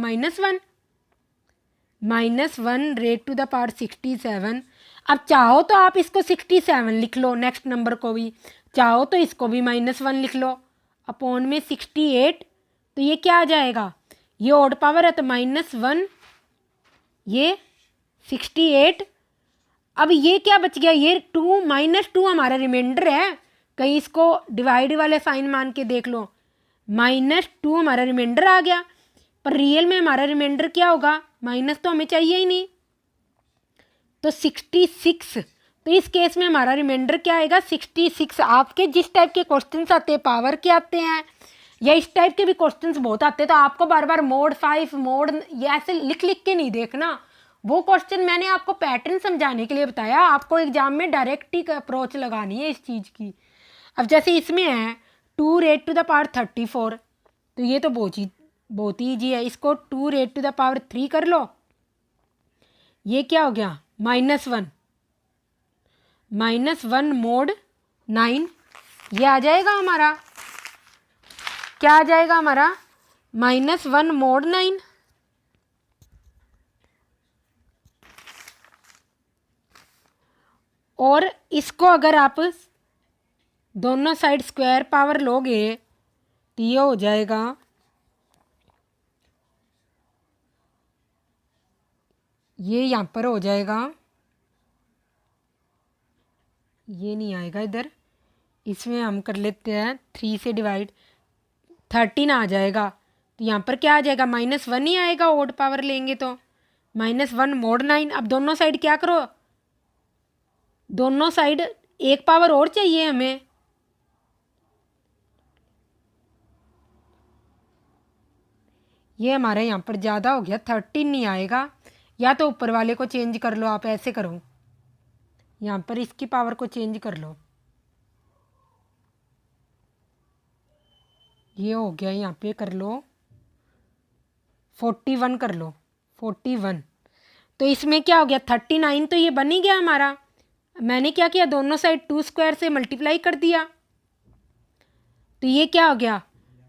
-1 रेट टू द पावर 67। अब चाहो तो आप इसको 67 लिख लो, नेक्स्ट नंबर को भी, चाहो तो इसको भी -1 लिख लो अपॉन में 68। तो ये क्या आ जाएगा, ये ऑड पावर है तो -1, ये 68 अब ये क्या बच गया, ये 2 -2 हमारा रिमाइंडर है, कहीं इसको डिवाइड वाले साइन मान के देख लो, -2 हमारा रिमाइंडर आ गया, पर रियल में हमारा रिमाइंडर क्या होगा, माइनस तो हमें चाहिए ही नहीं, तो 66। तो इस केस में हमारा रिमाइंडर क्या आएगा, 66। आपके जिस टाइप के क्वेश्चंस आते हैं, पावर के आते हैं या इस टाइप के भी क्वेश्चंस बहुत आते हैं, तो आपको बार बार मोड 5 मोड ये ऐसे लिख लिख के नहीं देखना। वो क्वेश्चन मैंने आपको पैटर्न समझाने के लिए बताया, आपको एग्जाम में डायरेक्ट ही अप्रोच लगानी है इस चीज़ की। अब जैसे इसमें है 2 raised to the power 34, तो ये तो बहुत ही ईजी है, इसको 2 raised to the power 3 कर लो, ये क्या हो गया -1 mod 9, ये आ जाएगा हमारा, क्या आ जाएगा हमारा -1 mod 9। और इसको अगर आप दोनों साइड स्क्वायर पावर लोगे तो ये हो जाएगा, ये यहाँ पर हो जाएगा, ये नहीं आएगा इधर, इसमें हम कर लेते हैं 3 से डिवाइड, 13 आ जाएगा, तो यहाँ पर क्या आ जाएगा -1 ही आएगा, ओड पावर लेंगे तो -1 mod 9। अब दोनों साइड क्या करो, दोनों साइड एक पावर और चाहिए हमें, ये हमारा यहाँ पर ज़्यादा हो गया, 13 नहीं आएगा, या तो ऊपर वाले को चेंज कर लो, आप ऐसे करो, यहाँ पर इसकी पावर को चेंज कर लो, ये हो गया, यहाँ पे कर लो 41 कर लो, 41। तो इसमें क्या हो गया 39, तो ये बन ही गया हमारा। मैंने क्या किया, दोनों साइड 2 स्क्वायर से मल्टीप्लाई कर दिया, तो ये क्या हो गया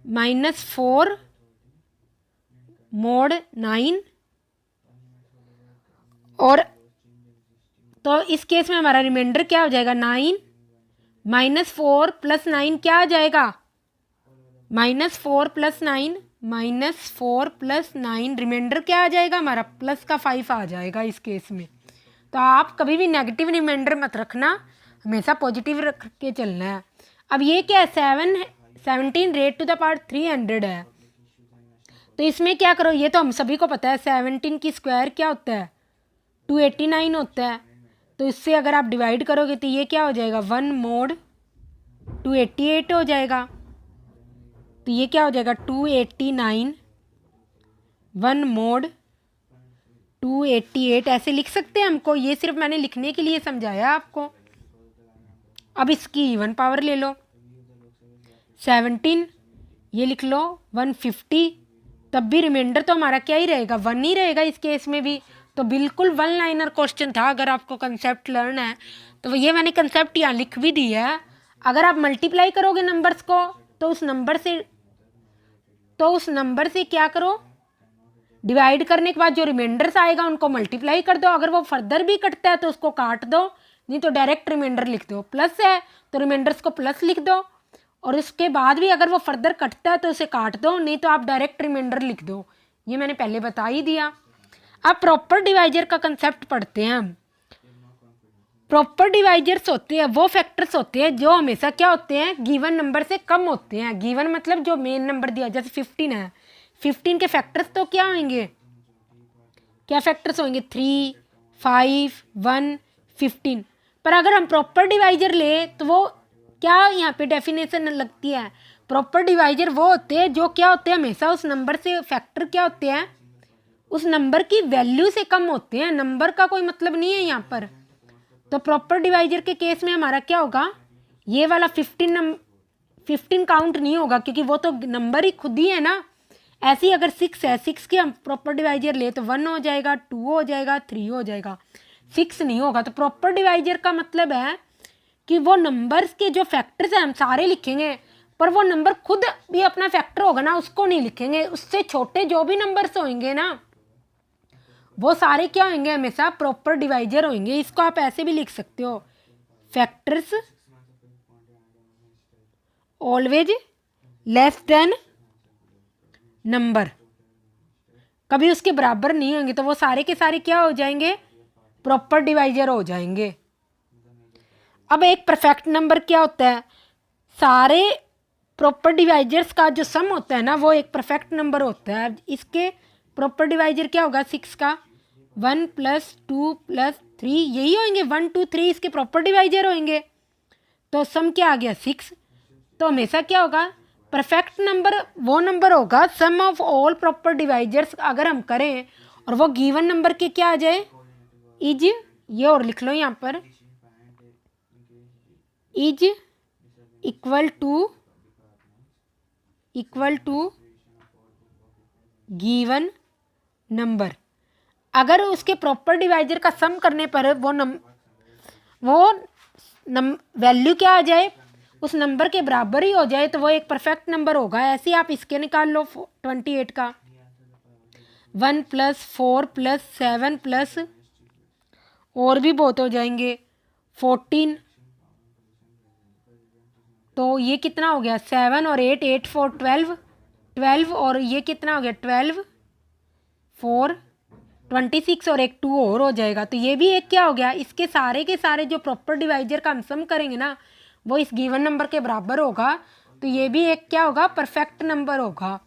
-4 mod 9। और तो इस केस में हमारा रिमाइंडर क्या हो जाएगा 9 -4 + 9 क्या आ जाएगा, -4 + 9 -4 + 9 रिमाइंडर क्या आ जाएगा हमारा +5 आ जाएगा इस केस में। तो आप कभी भी नेगेटिव रिमाइंडर मत रखना, हमेशा पॉजिटिव रख के चलना है। अब ये क्या है 17 raised to the power 300 है, तो इसमें क्या करो, ये तो हम सभी को पता है 17 की स्क्वायर क्या होता है 289 होता है, तो इससे अगर आप डिवाइड करोगे तो ये क्या हो जाएगा 1 mod 288 हो जाएगा, तो ये क्या हो जाएगा 289 1 mod 288 ऐसे लिख सकते हैं हमको, ये सिर्फ मैंने लिखने के लिए समझाया आपको। अब इसकी इवन पावर ले लो, 17 ये लिख लो 150, तब भी रिमाइंडर तो हमारा क्या ही रहेगा 1 ही रहेगा इस केस में भी। तो बिल्कुल 1 लाइनर क्वेश्चन था, अगर आपको कंसेप्ट लर्न है तो ये मैंने कंसेप्ट यहाँ लिख भी दी है। अगर आप मल्टीप्लाई करोगे नंबर्स को तो उस नंबर से क्या करो, डिवाइड करने के बाद जो रिमाइंडर्स आएगा उनको मल्टीप्लाई कर दो, अगर वो फर्दर भी कटता है तो उसको काट दो, नहीं तो डायरेक्ट रिमाइंडर लिख दो, प्लस है तो रिमाइंडर्स को प्लस लिख दो, और उसके बाद भी अगर वो फर्दर कटता है तो उसे काट दो, नहीं तो आप डायरेक्ट रिमाइंडर लिख दो, ये मैंने पहले बता ही दिया। अब प्रॉपर डिवाइजर का कंसेप्ट पढ़ते हैं हम। प्रॉपर डिवाइजर्स होते हैं वो फैक्टर्स होते हैं जो हमेशा क्या होते हैं गिवन नंबर से कम होते हैं। गिवन मतलब जो मेन नंबर दिया, जैसे 15 है, 15 के फैक्टर्स तो क्या होंगे, क्या फैक्टर्स होंगे 3 5 1 15। पर अगर हम प्रॉपर डिवाइजर ले तो वो क्या यहाँ पे डेफिनेशन लगती है, प्रॉपर डिवाइजर वो होते हैं जो क्या होते हैं हमेशा उस नंबर से फैक्टर क्या होते हैं उस नंबर की वैल्यू से कम होते हैं, नंबर का कोई मतलब नहीं है यहाँ पर। तो प्रॉपर डिवाइजर के केस में हमारा क्या होगा, ये वाला 15 काउंट नहीं होगा क्योंकि वो तो नंबर ही खुद ही है ना। ऐसे ही अगर 6 है, 6 के हम प्रॉपर डिवाइजर ले तो 1 हो जाएगा, 2 हो जाएगा, 3 हो जाएगा, 6 नहीं होगा। तो प्रॉपर डिवाइजर का मतलब है कि वो नंबर्स के जो फैक्टर्स हैं हम सारे लिखेंगे, पर वो नंबर खुद भी अपना फैक्टर होगा ना उसको नहीं लिखेंगे, उससे छोटे जो भी नंबर्स होंगे ना वो सारे क्या होंगे हमेशा प्रॉपर डिवाइजर होंगे। इसको आप ऐसे भी लिख सकते हो, factors always less than number, कभी उसके बराबर नहीं होंगे, तो वो सारे के सारे क्या हो जाएंगे प्रॉपर डिवाइजर हो जाएंगे। अब एक परफेक्ट नंबर क्या होता है, सारे प्रॉपर डिवाइजर्स का जो सम होता है ना वो एक परफेक्ट नंबर होता है। इसके प्रॉपर डिवाइजर क्या होगा, 6 का 1 + 2 + 3 यही होंगे, 1 2 3 इसके प्रॉपर डिवाइजर होंगे। तो सम क्या आ गया 6। तो हमेशा क्या होगा, परफेक्ट नंबर वो नंबर होगा सम ऑफ ऑल प्रॉपर डिवाइजर्स अगर हम करें और वो गिवन नंबर के क्या आ जाए, इज, ये और लिख लो यहाँ पर, is equal to given number. अगर उसके प्रॉपर डिवाइजर का सम करने पर वो वैल्यू क्या आ जाए, उस नंबर के बराबर ही हो जाए तो वो एक परफेक्ट नंबर होगा। ऐसे आप इसके निकाल लो 28 का 1 + 4 + 7 प्लस और भी बहुत हो जाएंगे 14। तो ये कितना हो गया 7 और 8 8 4 12 और ये कितना हो गया 12 4 26 और एक 2 और हो जाएगा। तो ये भी एक क्या हो गया, इसके सारे के सारे जो प्रॉपर डिवाइजर का हम सम करेंगे ना वो इस गिवन नंबर के बराबर होगा। तो ये भी एक क्या होगा, परफेक्ट नंबर होगा।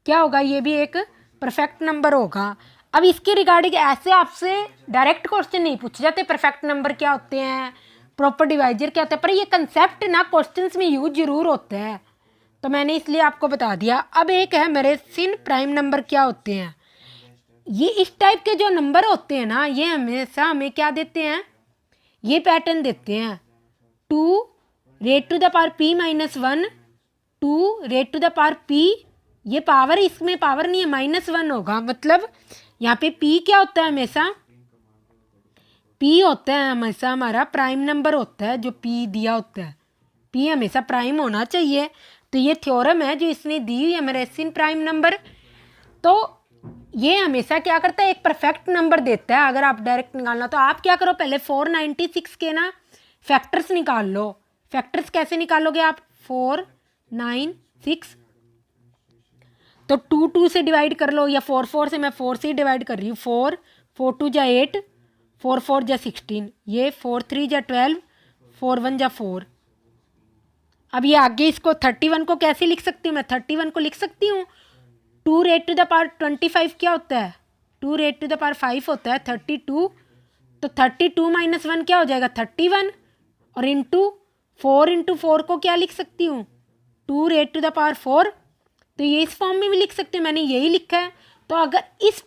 क्या होगा, ये भी एक परफेक्ट नंबर होगा। अब इसके रिगार्डिंग ऐसे आपसे डायरेक्ट क्वेश्चन नहीं पूछे जाते परफेक्ट नंबर क्या होते हैं, प्रॉपर डिवाइजर क्या होता है, पर ये कंसेप्ट ना क्वेश्चंस में यूज जरूर होता है, तो मैंने इसलिए आपको बता दिया। अब एक है मेरे सिन प्राइम नंबर क्या होते हैं। ये इस टाइप के जो नंबर होते हैं ना ये हमेशा हमें क्या देते हैं, ये पैटर्न देते हैं 2 raised to the power p - 1 2 raised to the power p, ये पावर, इसमें पावर नहीं है -1 होगा। मतलब यहाँ पे p क्या होता है, हमेशा p होता है, हमेशा हमारा प्राइम नंबर होता है जो p दिया होता है, p हमेशा प्राइम होना चाहिए। तो ये थ्योरम है जो इसने दी हुई है मेरे सिन प्राइम नंबर। तो ये हमेशा क्या करता है, एक परफेक्ट नंबर देता है। अगर आप डायरेक्ट निकालना तो आप क्या करो, पहले 496 के ना फैक्टर्स निकाल लो। फैक्टर्स कैसे निकालोगे आप, 496 तो 2 2 से डिवाइड कर लो, या 4 4 से, मैं 4 से ही डिवाइड कर रही हूँ। 4 4 2 जा 8 4 4 जा 16, ये 4 3 जा 12 4 1 जा 4। अब ये आगे इसको 31 को कैसे लिख सकती हूँ, मैं 31 को लिख सकती हूँ 2 raised to the power 25 क्या होता है, 2 raised to the power 5 होता है 32। तो 32 - 1 क्या हो जाएगा 31, और इंटू 4 × 4 को क्या लिख सकती हूँ 2 raised to the power 4। तो ये इस फॉर्म में भी लिख सकते हैं, मैंने यही लिखा है। तो अगर इस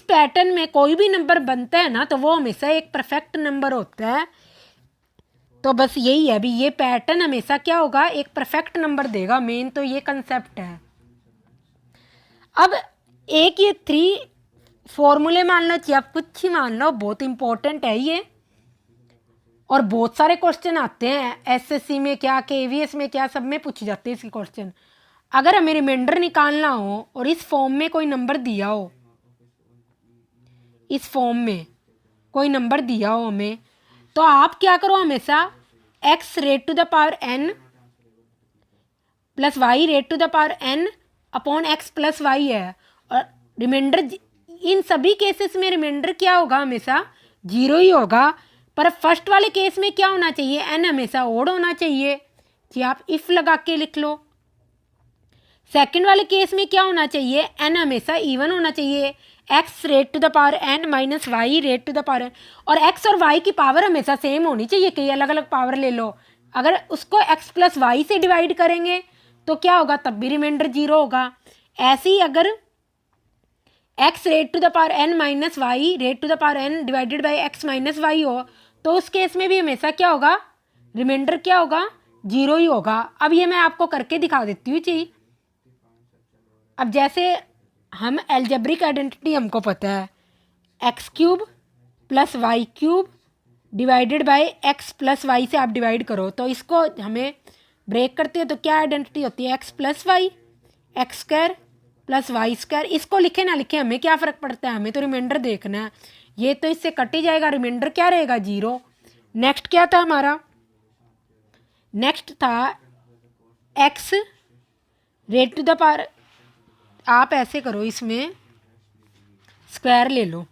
पैटर्न में कोई भी नंबर बनता है ना तो वो हमेशा एक परफेक्ट नंबर होता है। तो बस यही है, अभी ये पैटर्न हमेशा क्या होगा, एक परफेक्ट नंबर देगा। मेन तो ये कंसेप्ट है। अब एक ये 3 फॉर्मूले मान लो, चाहे आप कुछ ही मान लो, बहुत इंपॉर्टेंट है ये, और बहुत सारे क्वेश्चन आते हैं एसएससी में क्या, केवीएस में क्या, सब में पूछे जाते हैं इसके क्वेश्चन। अगर हमें रिमाइंडर निकालना हो और इस फॉर्म में कोई नंबर दिया हो, इस फॉर्म में कोई नंबर दिया हो हमें, तो आप क्या करो, हमेशा x raised to the power n + y raised to the power n upon x + y है। और रिमाइंडर, इन सभी केसेस में रिमाइंडर क्या होगा, हमेशा 0 ही होगा। पर फर्स्ट वाले केस में क्या होना चाहिए, n हमेशा ओड होना चाहिए, कि आप इफ लगा के लिख लो। सेकंड वाले केस में क्या होना चाहिए, n हमेशा इवन होना चाहिए, x raised to the power n - y raised to the power n, और x और y की पावर हमेशा सेम होनी चाहिए, कई अलग अलग पावर ले लो। अगर उसको x + y से डिवाइड करेंगे तो क्या होगा, तब भी रिमाइंडर 0 होगा। ऐसे ही अगर x raised to the power n - y raised to the power n divided by x - y हो तो उस केस में भी हमेशा क्या होगा, रिमाइंडर क्या होगा, 0 ही होगा। अब ये मैं आपको करके दिखा देती हूँ चीज। अब जैसे हम एल्जेब्रिक आइडेंटिटी हमको पता है, x³ + y³ divided by x + y से आप डिवाइड करो, तो इसको हमें ब्रेक करते हैं तो क्या आइडेंटिटी होती है, x + y, x² + y²। इसको लिखे ना लिखे हमें क्या फ़र्क पड़ता है, हमें तो रिमाइंडर देखना है। ये तो इससे कट ही जाएगा, रिमाइंडर क्या रहेगा, 0। नेक्स्ट क्या था हमारा, नेक्स्ट था x raised to the power, आप ऐसे करो इसमें स्क्वायर ले लो,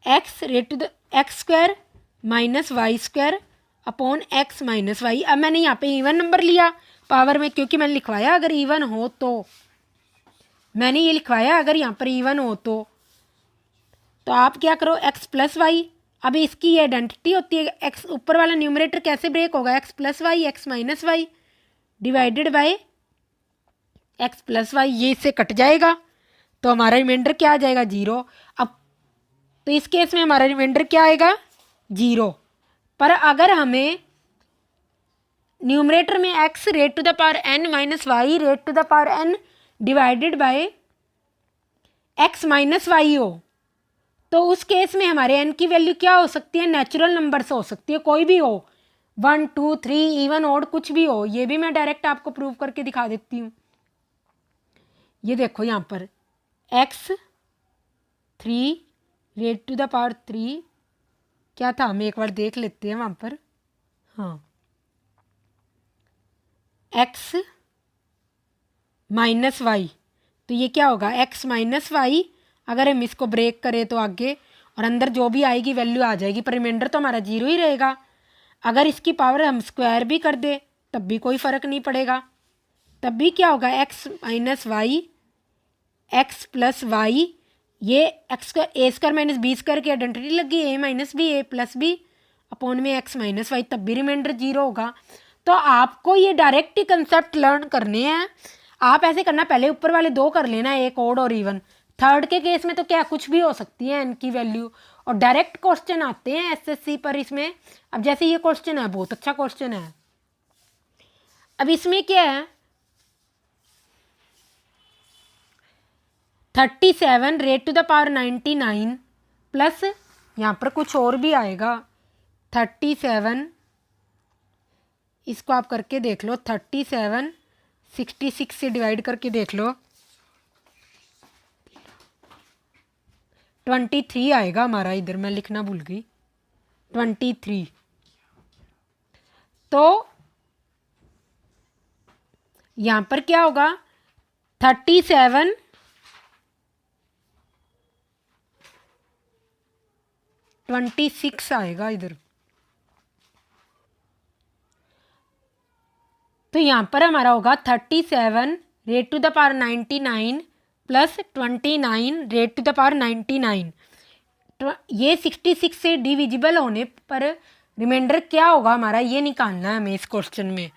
X raise to the X square minus Y square upon X minus Y. अब मैंने यहाँ पे इवन नंबर लिया पावर में, क्योंकि मैंने लिखवाया अगर इवन हो तो, मैंने ये लिखवाया अगर यहाँ पर इवन हो तो आप क्या करो एक्स प्लस वाई। अब इसकी ये आइडेंटिटी होती है, एक्स ऊपर वाला न्यूमरेटर कैसे ब्रेक होगा, x plus y x minus y divided by x plus y, ये इससे कट जाएगा तो हमारा रिमाइंडर क्या आ जाएगा 0। अब तो इस केस में हमारा रिमाइंडर क्या आएगा 0। पर अगर हमें न्यूमरेटर में x raise to the power n minus y raise to the power n divided by x minus y हो, तो उस केस में हमारे n की वैल्यू क्या हो सकती है, नेचुरल नंबर से हो सकती है, कोई भी हो, 1 2 3 इवन ऑड कुछ भी हो। ये भी मैं डायरेक्ट आपको प्रूव करके दिखा देती हूँ। ये देखो यहाँ पर x 3 raise to the power 3 क्या था, हम एक बार देख लेते हैं वहाँ पर। हाँ, x माइनस वाई, तो ये क्या होगा x माइनस वाई। अगर हम इसको ब्रेक करें तो आगे और अंदर जो भी आएगी वैल्यू आ जाएगी, पर रिमाइंडर तो हमारा 0 ही रहेगा। अगर इसकी पावर हम स्क्वायर भी कर दे तब भी कोई फ़र्क नहीं पड़ेगा, तब भी क्या होगा x minus y x plus y, ये एक्स का a square minus b square की आइडेंटिटी लगी, a minus b a plus b upon में एक्स माइनस वाई, तब भी रिमाइंडर 0 होगा। तो आपको ये डायरेक्ट ही कंसेप्ट लर्न करने हैं। आप ऐसे करना, पहले ऊपर वाले 2 कर लेना, एक ऑड और इवन। थर्ड के केस में तो क्या कुछ भी हो सकती है n की वैल्यू, और डायरेक्ट क्वेश्चन आते हैं एसएससी पर इसमें। अब जैसे ये क्वेश्चन है, बहुत अच्छा क्वेश्चन है। अब इसमें क्या है 37 raise to the power 99 plus यहाँ पर कुछ और भी आएगा 37, इसको आप करके देख लो, 37 66 से डिवाइड करके देख लो, 23 आएगा हमारा। इधर मैं लिखना भूल गई 23। तो यहाँ पर क्या होगा 37 26 आएगा इधर। तो यहाँ पर हमारा होगा 37 raise to the power 99 plus 29 raise to the power 99। ये 66 से डिविजिबल होने पर रिमाइंडर क्या होगा हमारा, ये निकालना है हमें इस क्वेश्चन में।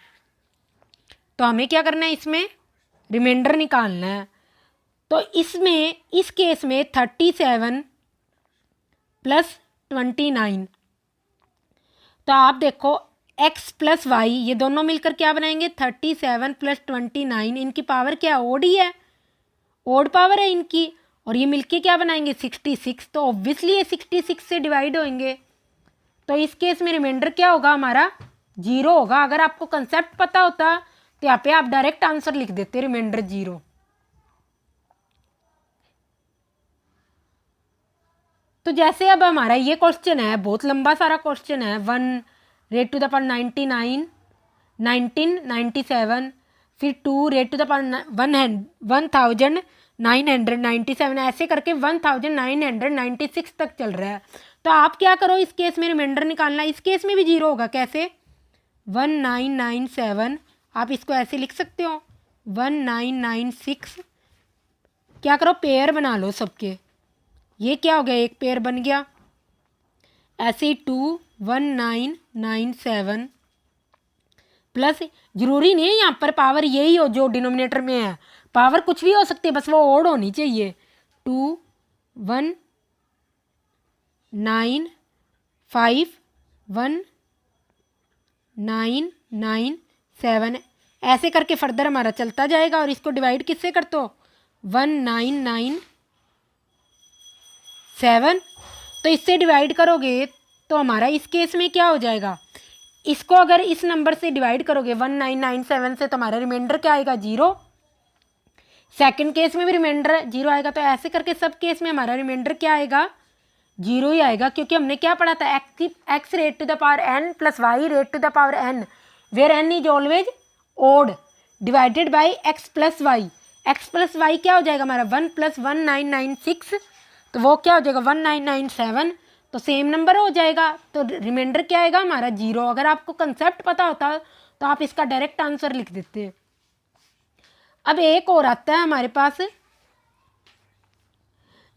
तो हमें क्या करना है, इसमें रिमाइंडर निकालना है। तो इसमें इस केस में 37 प्लस 29, तो आप देखो x प्लस वाई ये दोनों मिलकर क्या बनाएंगे 37 प्लस 29, इनकी पावर क्या ओड ही है, ओड पावर है इनकी, और ये मिलके क्या बनाएंगे 66। तो ऑब्वियसली ये 66 से डिवाइड होंगे, तो इस केस में रिमाइंडर क्या होगा हमारा 0 होगा। अगर आपको कंसेप्ट पता होता तो यहाँ पे आप डायरेक्ट आंसर लिख देते रिमाइंडर 0। तो जैसे अब हमारा ये क्वेश्चन है, बहुत लंबा सारा क्वेश्चन है, 1 रेट टू द पावर 99 1997, फिर 2 रेट टू द पावर 1997, ऐसे करके 1996 तक चल रहा है। तो आप क्या करो, इस केस में रिमाइंडर निकालना, इस केस में भी 0 होगा। कैसे 1997, आप इसको ऐसे लिख सकते हो 1996, क्या करो पेयर बना लो सबके, ये क्या हो गया एक पेयर बन गया। ऐसे 21997 प्लस, जरूरी नहीं है यहाँ पर पावर यही हो जो डिनोमिनेटर में है, पावर कुछ भी हो सकती है, बस वो ओड होनी चाहिए। 219519997, ऐसे करके फर्दर हमारा चलता जाएगा। और इसको डिवाइड किससे कर दो 1997, तो इससे डिवाइड करोगे तो हमारा इस केस में क्या हो जाएगा, इसको अगर इस नंबर से डिवाइड करोगे 1997 से, तो हमारा रिमाइंडर क्या आएगा 0। सेकंड केस में भी रिमाइंडर 0 आएगा। तो ऐसे करके सब केस में हमारा रिमाइंडर क्या आएगा 0 ही आएगा, क्योंकि हमने क्या पढ़ा था x raise to the power n plus y raise to the power n, where n is always odd, divided by x plus y. X plus y क्या हो जाएगा हमारा 1 + 1996, तो वो क्या हो जाएगा 1997, तो सेम नंबर हो जाएगा। तो रिमाइंडर क्या आएगा हमारा 0। अगर आपको कंसेप्ट पता होता तो आप इसका डायरेक्ट आंसर लिख देते। अब एक और आता है हमारे पास,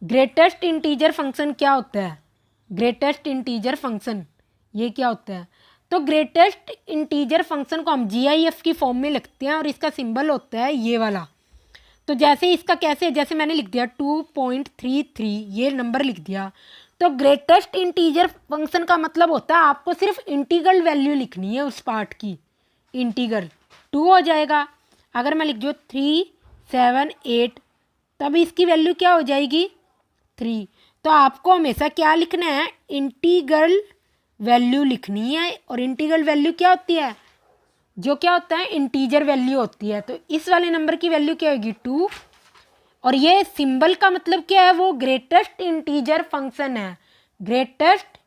ग्रेटेस्ट इंटीजर फंक्शन क्या होता है। ग्रेटेस्ट इंटीजर फंक्शन ये क्या होता है। तो ग्रेटेस्ट इंटीजर फंक्शन को हम GIF की फॉर्म में लिखते हैं और इसका सिंबल होता है ये वाला। तो जैसे इसका कैसे, जैसे मैंने लिख दिया 2.33, ये नंबर लिख दिया। तो ग्रेटेस्ट इंटीजर फंक्शन का मतलब होता है आपको सिर्फ इंटीग्रल वैल्यू लिखनी है उस पार्ट की। इंटीग्रल 2 हो जाएगा। अगर मैं लिख दूँ 3, 7, 8, तब इसकी वैल्यू क्या हो जाएगी 3। तो आपको हमेशा क्या लिखना है, इंटीग्रल वैल्यू लिखनी है। और इंटीग्रल वैल्यू क्या होती है, जो क्या होता है इंटीजर वैल्यू होती है। तो इस वाले नंबर की वैल्यू क्या होगी 2। और ये सिंबल का मतलब क्या है, वो ग्रेटेस्ट इंटीजर फंक्शन है। ग्रेटेस्ट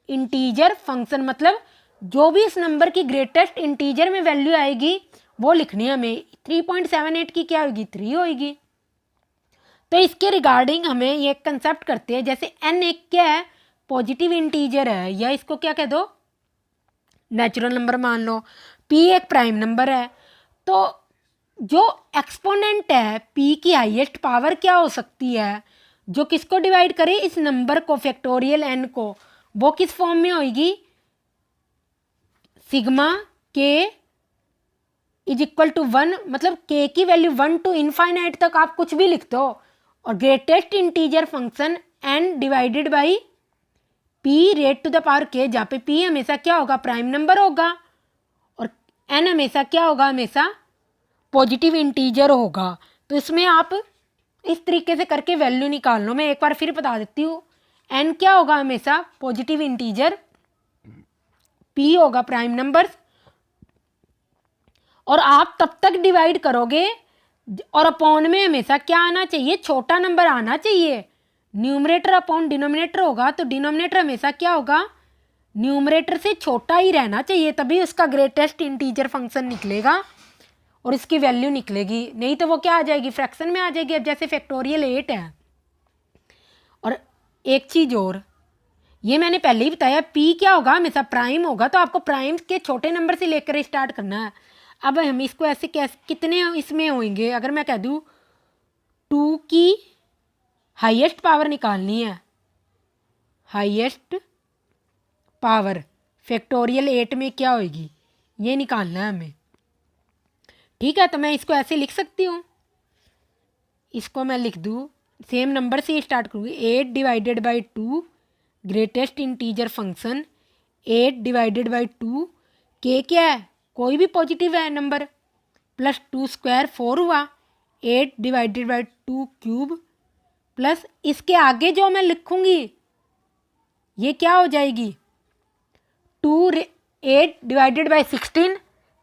इंटीजर फंक्शन मतलब जो भी इस नंबर की ग्रेटेस्ट इंटीजर में वैल्यू आएगी वो लिखनी है हमें। 3.78 की क्या होगी 3 होगी। तो इसके रिगार्डिंग हमें ये कंसेप्ट करते हैं, जैसे n एक क्या है पॉजिटिव इंटीजर है, या इसको क्या कह दो नेचुरल नंबर मान लो। p एक प्राइम नंबर है। तो जो एक्सपोनेंट है p की हाईएस्ट पावर क्या हो सकती है, जो किसको डिवाइड करे, इस नंबर को, फैक्टोरियल n को, वो किस फॉर्म में होगी, sigma k is equal to 1, मतलब k की वैल्यू 1 to इनफाइनाइट तक आप कुछ भी लिख दो। और greatest integer function n divided by p raise to the power k, जहाँ पे p हमेशा क्या होगा प्राइम नंबर होगा और n हमेशा क्या होगा, हमेशा पॉजिटिव इंटीजर होगा। तो इसमें आप इस तरीके से करके वैल्यू निकाल लो। मैं एक बार फिर बता देती हूँ, n क्या होगा हमेशा पॉजिटिव इंटीजर, p होगा प्राइम नंबर, और आप तब तक डिवाइड करोगे और अपॉन में हमेशा क्या आना चाहिए, छोटा नंबर आना चाहिए। न्यूमरेटर अपॉन डिनोमिनेटर होगा तो डिनोमिनेटर हमेशा क्या होगा, न्यूमरेटर से छोटा ही रहना चाहिए, तभी उसका ग्रेटेस्ट इंटीजर फंक्शन निकलेगा और इसकी वैल्यू निकलेगी। नहीं तो वो क्या आ जाएगी, फ्रैक्शन में आ जाएगी। अब जैसे फैक्टोरियल 8 है। और एक चीज़ और, ये मैंने पहले ही बताया, p क्या होगा हमेशा प्राइम होगा, तो आपको प्राइम के छोटे नंबर से लेकर स्टार्ट करना है। अब हम इसको ऐसे कैसे, कितने इसमें होंगे, अगर मैं कह दूँ 2 की हाईएस्ट पावर निकालनी है, हाईएस्ट पावर फैक्टोरियल 8 में क्या होगी, ये निकालना है हमें। ठीक है, तो मैं इसको ऐसे लिख सकती हूँ, इसको मैं लिख दूँ, सेम नंबर से स्टार्ट करूँगी, 8 divided by 2 greatest integer function, 8 divided by 2, k क्या है, कोई भी पॉजिटिव है नंबर, प्लस 2 स्क्वायर 4 हुआ, 8 डिवाइडेड बाई 2 क्यूब, प्लस इसके आगे जो मैं लिखूँगी ये क्या हो जाएगी 8 डिवाइडेड बाई 16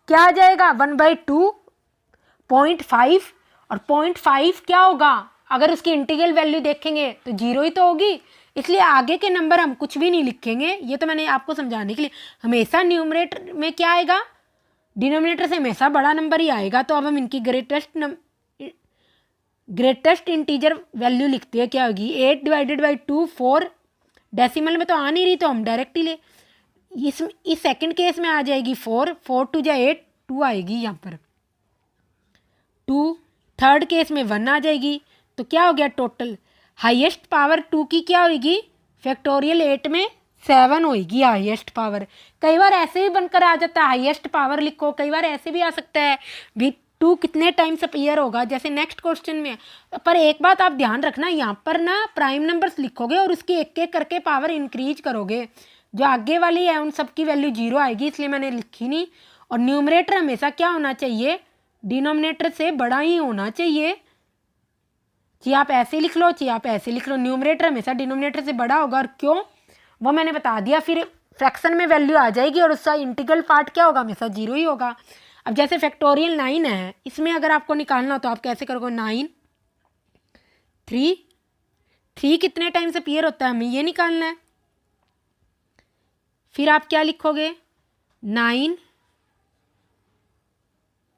क्या आ जाएगा 1/2.5। और 0.5 क्या होगा, अगर उसकी इंटीग्रल वैल्यू देखेंगे तो 0 ही तो होगी, इसलिए आगे के नंबर हम कुछ भी नहीं लिखेंगे। ये तो मैंने आपको समझाने के लिए, हमेशा न्यूमरेटर में क्या आएगा, डिनोमिनेटर से हमेशा बड़ा नंबर ही आएगा। तो अब हम इनकी ग्रेटेस्ट इंटीजर वैल्यू लिखते हैं, क्या होगी 8 डिवाइडेड बाई 2 4, डेसिमल में तो आ नहीं रही तो हम डायरेक्ट ही ले, इस सेकंड केस में आ जाएगी 4, 4 2 जा 8, 2 आएगी यहाँ पर 2, थर्ड केस में 1 आ जाएगी। तो क्या हो गया टोटल, हाईएस्ट पावर 2 की क्या होगी, फैक्टोरियल 8 में 7 होगी हाईएस्ट पावर। कई बार ऐसे भी बनकर आ जाता है, हाईएस्ट पावर लिखो, कई बार ऐसे भी आ सकता है भी 2 कितने टाइम्स अपीयर होगा, जैसे नेक्स्ट क्वेश्चन में। पर एक बात आप ध्यान रखना, यहाँ पर ना प्राइम नंबर्स लिखोगे और उसकी एक एक करके पावर इंक्रीज करोगे, जो आगे वाली है उन सब की वैल्यू 0 आएगी, इसलिए मैंने लिखी नहीं। और न्यूमरेटर हमेशा क्या होना चाहिए, डिनोमिनेटर से बड़ा ही होना चाहिए, चाहे आप ऐसे लिख लो चाहे आप ऐसे लिख लो, न्यूमरेटर हमेशा डिनोमिनेटर से बड़ा होगा। और क्यों, वो मैंने बता दिया। फिर फ्रैक्शन में वैल्यू आ जाएगी और उसका इंटीग्रल पार्ट क्या होगा, हमेशा 0 ही होगा। अब जैसे फैक्टोरियल 9 है, इसमें अगर आपको निकालना हो तो आप कैसे करोगे, 9 3 कितने टाइम से अपीयर होता है हमें ये निकालना है। फिर आप क्या लिखोगे 9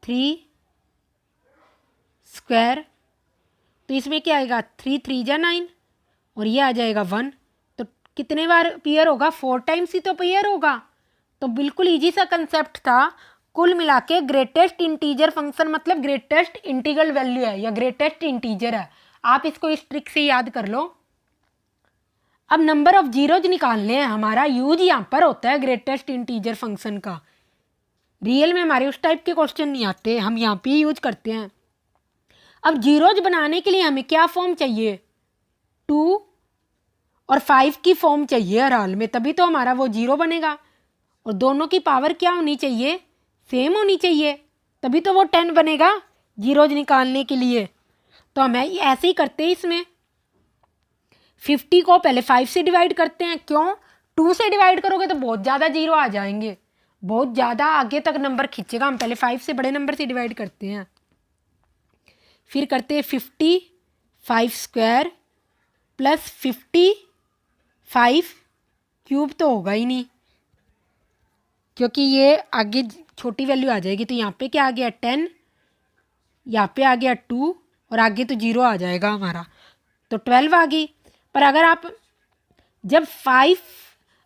3 स्क्वायर, तो इसमें क्या आएगा 3 3 जा 9 और ये आ जाएगा 1। तो कितने बार पेयर होगा? 4 टाइम्स ही तो पेयर होगा। तो बिल्कुल इजी सा कंसेप्ट था। कुल मिला के ग्रेटेस्ट इंटीजर फंक्शन मतलब ग्रेटेस्ट इंटीग्रल वैल्यू है या ग्रेटेस्ट इंटीजर है। आप इसको इस ट्रिक से याद कर लो। अब नंबर ऑफ जीरोज निकालने हैं। हमारा यूज यहाँ पर होता है ग्रेटेस्ट इंटीजर फंक्शन का। रियल में हमारे उस टाइप के क्वेश्चन नहीं आते, हम यहाँ पे यूज करते हैं। अब जीरोज बनाने के लिए हमें क्या फॉर्म चाहिए? 2 और 5 की फॉर्म चाहिए हर हाल में, तभी तो हमारा वो जीरो बनेगा। और दोनों की पावर क्या होनी चाहिए? सेम होनी चाहिए, तभी तो वो 10 बनेगा जीरोज निकालने के लिए। तो हम ऐसे ही करते हैं। इसमें 50 को पहले 5 से डिवाइड करते हैं। क्यों? 2 से डिवाइड करोगे तो बहुत ज़्यादा जीरो आ जाएंगे, बहुत ज़्यादा आगे तक नंबर खींचेगा। हम पहले 5 से बड़े नंबर से डिवाइड करते हैं। फिर करते हैं 50 5 स्क्वायर प्लस 50 5 क्यूब तो होगा ही नहीं, क्योंकि ये आगे छोटी वैल्यू आ जाएगी। तो यहाँ पे क्या आ गया? 10, यहाँ पे आ गया 2 और आगे तो जीरो आ जाएगा हमारा, तो 12 आ गई। पर अगर आप जब 5,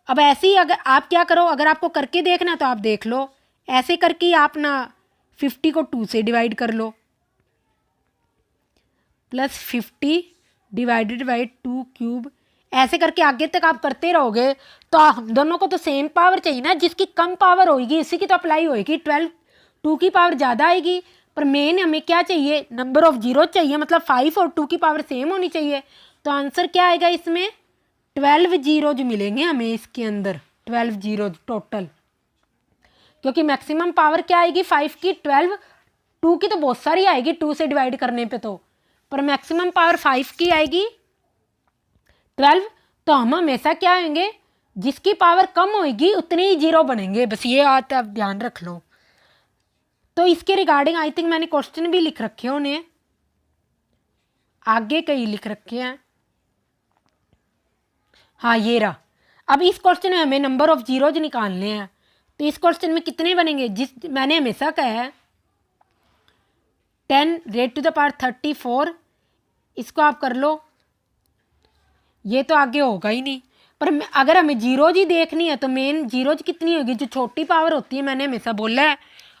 अब ऐसे ही अगर आप क्या करो, अगर आपको करके देखना तो आप देख लो, ऐसे करके ही आप ना 50 को 2 से डिवाइड कर लो, प्लस 50 डिवाइडेड बाई 2 क्यूब। ऐसे करके आगे तक आप करते रहोगे तो हम दोनों को तो सेम पावर चाहिए ना, जिसकी कम पावर होगी इसी की तो अप्लाई होएगी। 12 2 की पावर ज़्यादा आएगी, पर मेन हमें क्या चाहिए? नंबर ऑफ जीरो चाहिए, मतलब 5 और 2 की पावर सेम होनी चाहिए। तो आंसर क्या आएगा इसमें? 12 जीरोज मिलेंगे हमें इसके अंदर, 12 जीरोज टोटल। क्योंकि मैक्सिमम पावर क्या आएगी? 5 की 12, 2 की तो बहुत सारी आएगी 2 से डिवाइड करने पे तो, पर मैक्सिमम पावर 5 की आएगी 12। तो हम हमेशा क्या आएंगे? जिसकी पावर कम होगी उतने ही जीरो बनेंगे, बस ये बात आप ध्यान रख लो। तो इसके रिगार्डिंग आई थिंक मैंने क्वेश्चन भी लिख रखे हैं, उन्हें आगे कई लिख रखे हैं। हाँ ये रहा। अब इस क्वेश्चन में हमें नंबर ऑफ जीरोज निकालने हैं। तो इस क्वेश्चन में कितने बनेंगे? जिस मैंने हमेशा कहा है 10 रेड टू द पावर 34, इसको आप कर लो, ये तो आगे होगा ही नहीं। पर अगर हमें जीरोज ही देखनी है तो मेन जीरोज कितनी होगी? जो छोटी पावर होती है, मैंने हमेशा बोला है,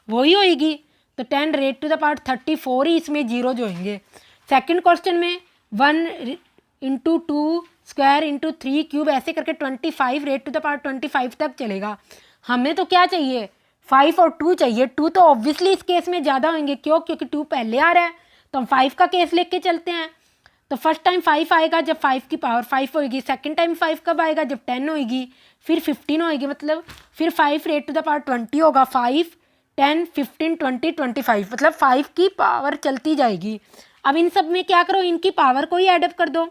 वही होएगी। तो 10 रेड टू द पावर 34 ही इसमें जीरोज होंगे। सेकंड क्वेश्चन में 1 इंटू 2 स्क्वायर इंटू 3 क्यूब, ऐसे करके 25 रेड टू द पावर 25 तक चलेगा। हमें तो क्या चाहिए? 5 और 2 चाहिए। 2 तो ऑब्वियसली इस केस में ज़्यादा होंगे, क्यों? क्योंकि 2 पहले आ रहा है, तो हम 5 का केस लेके चलते हैं। तो फर्स्ट टाइम 5 आएगा जब 5 की पावर 5 होगी, सेकंड टाइम 5 कब आएगा? जब 10 होगी, फिर 15 होगी, मतलब फिर 5 रेड टू द पावर 20 होगा। 5 10 15 20 25, मतलब 5 की पावर चलती जाएगी। अब इन सब में क्या करो? इनकी पावर को ही एडअप कर दो,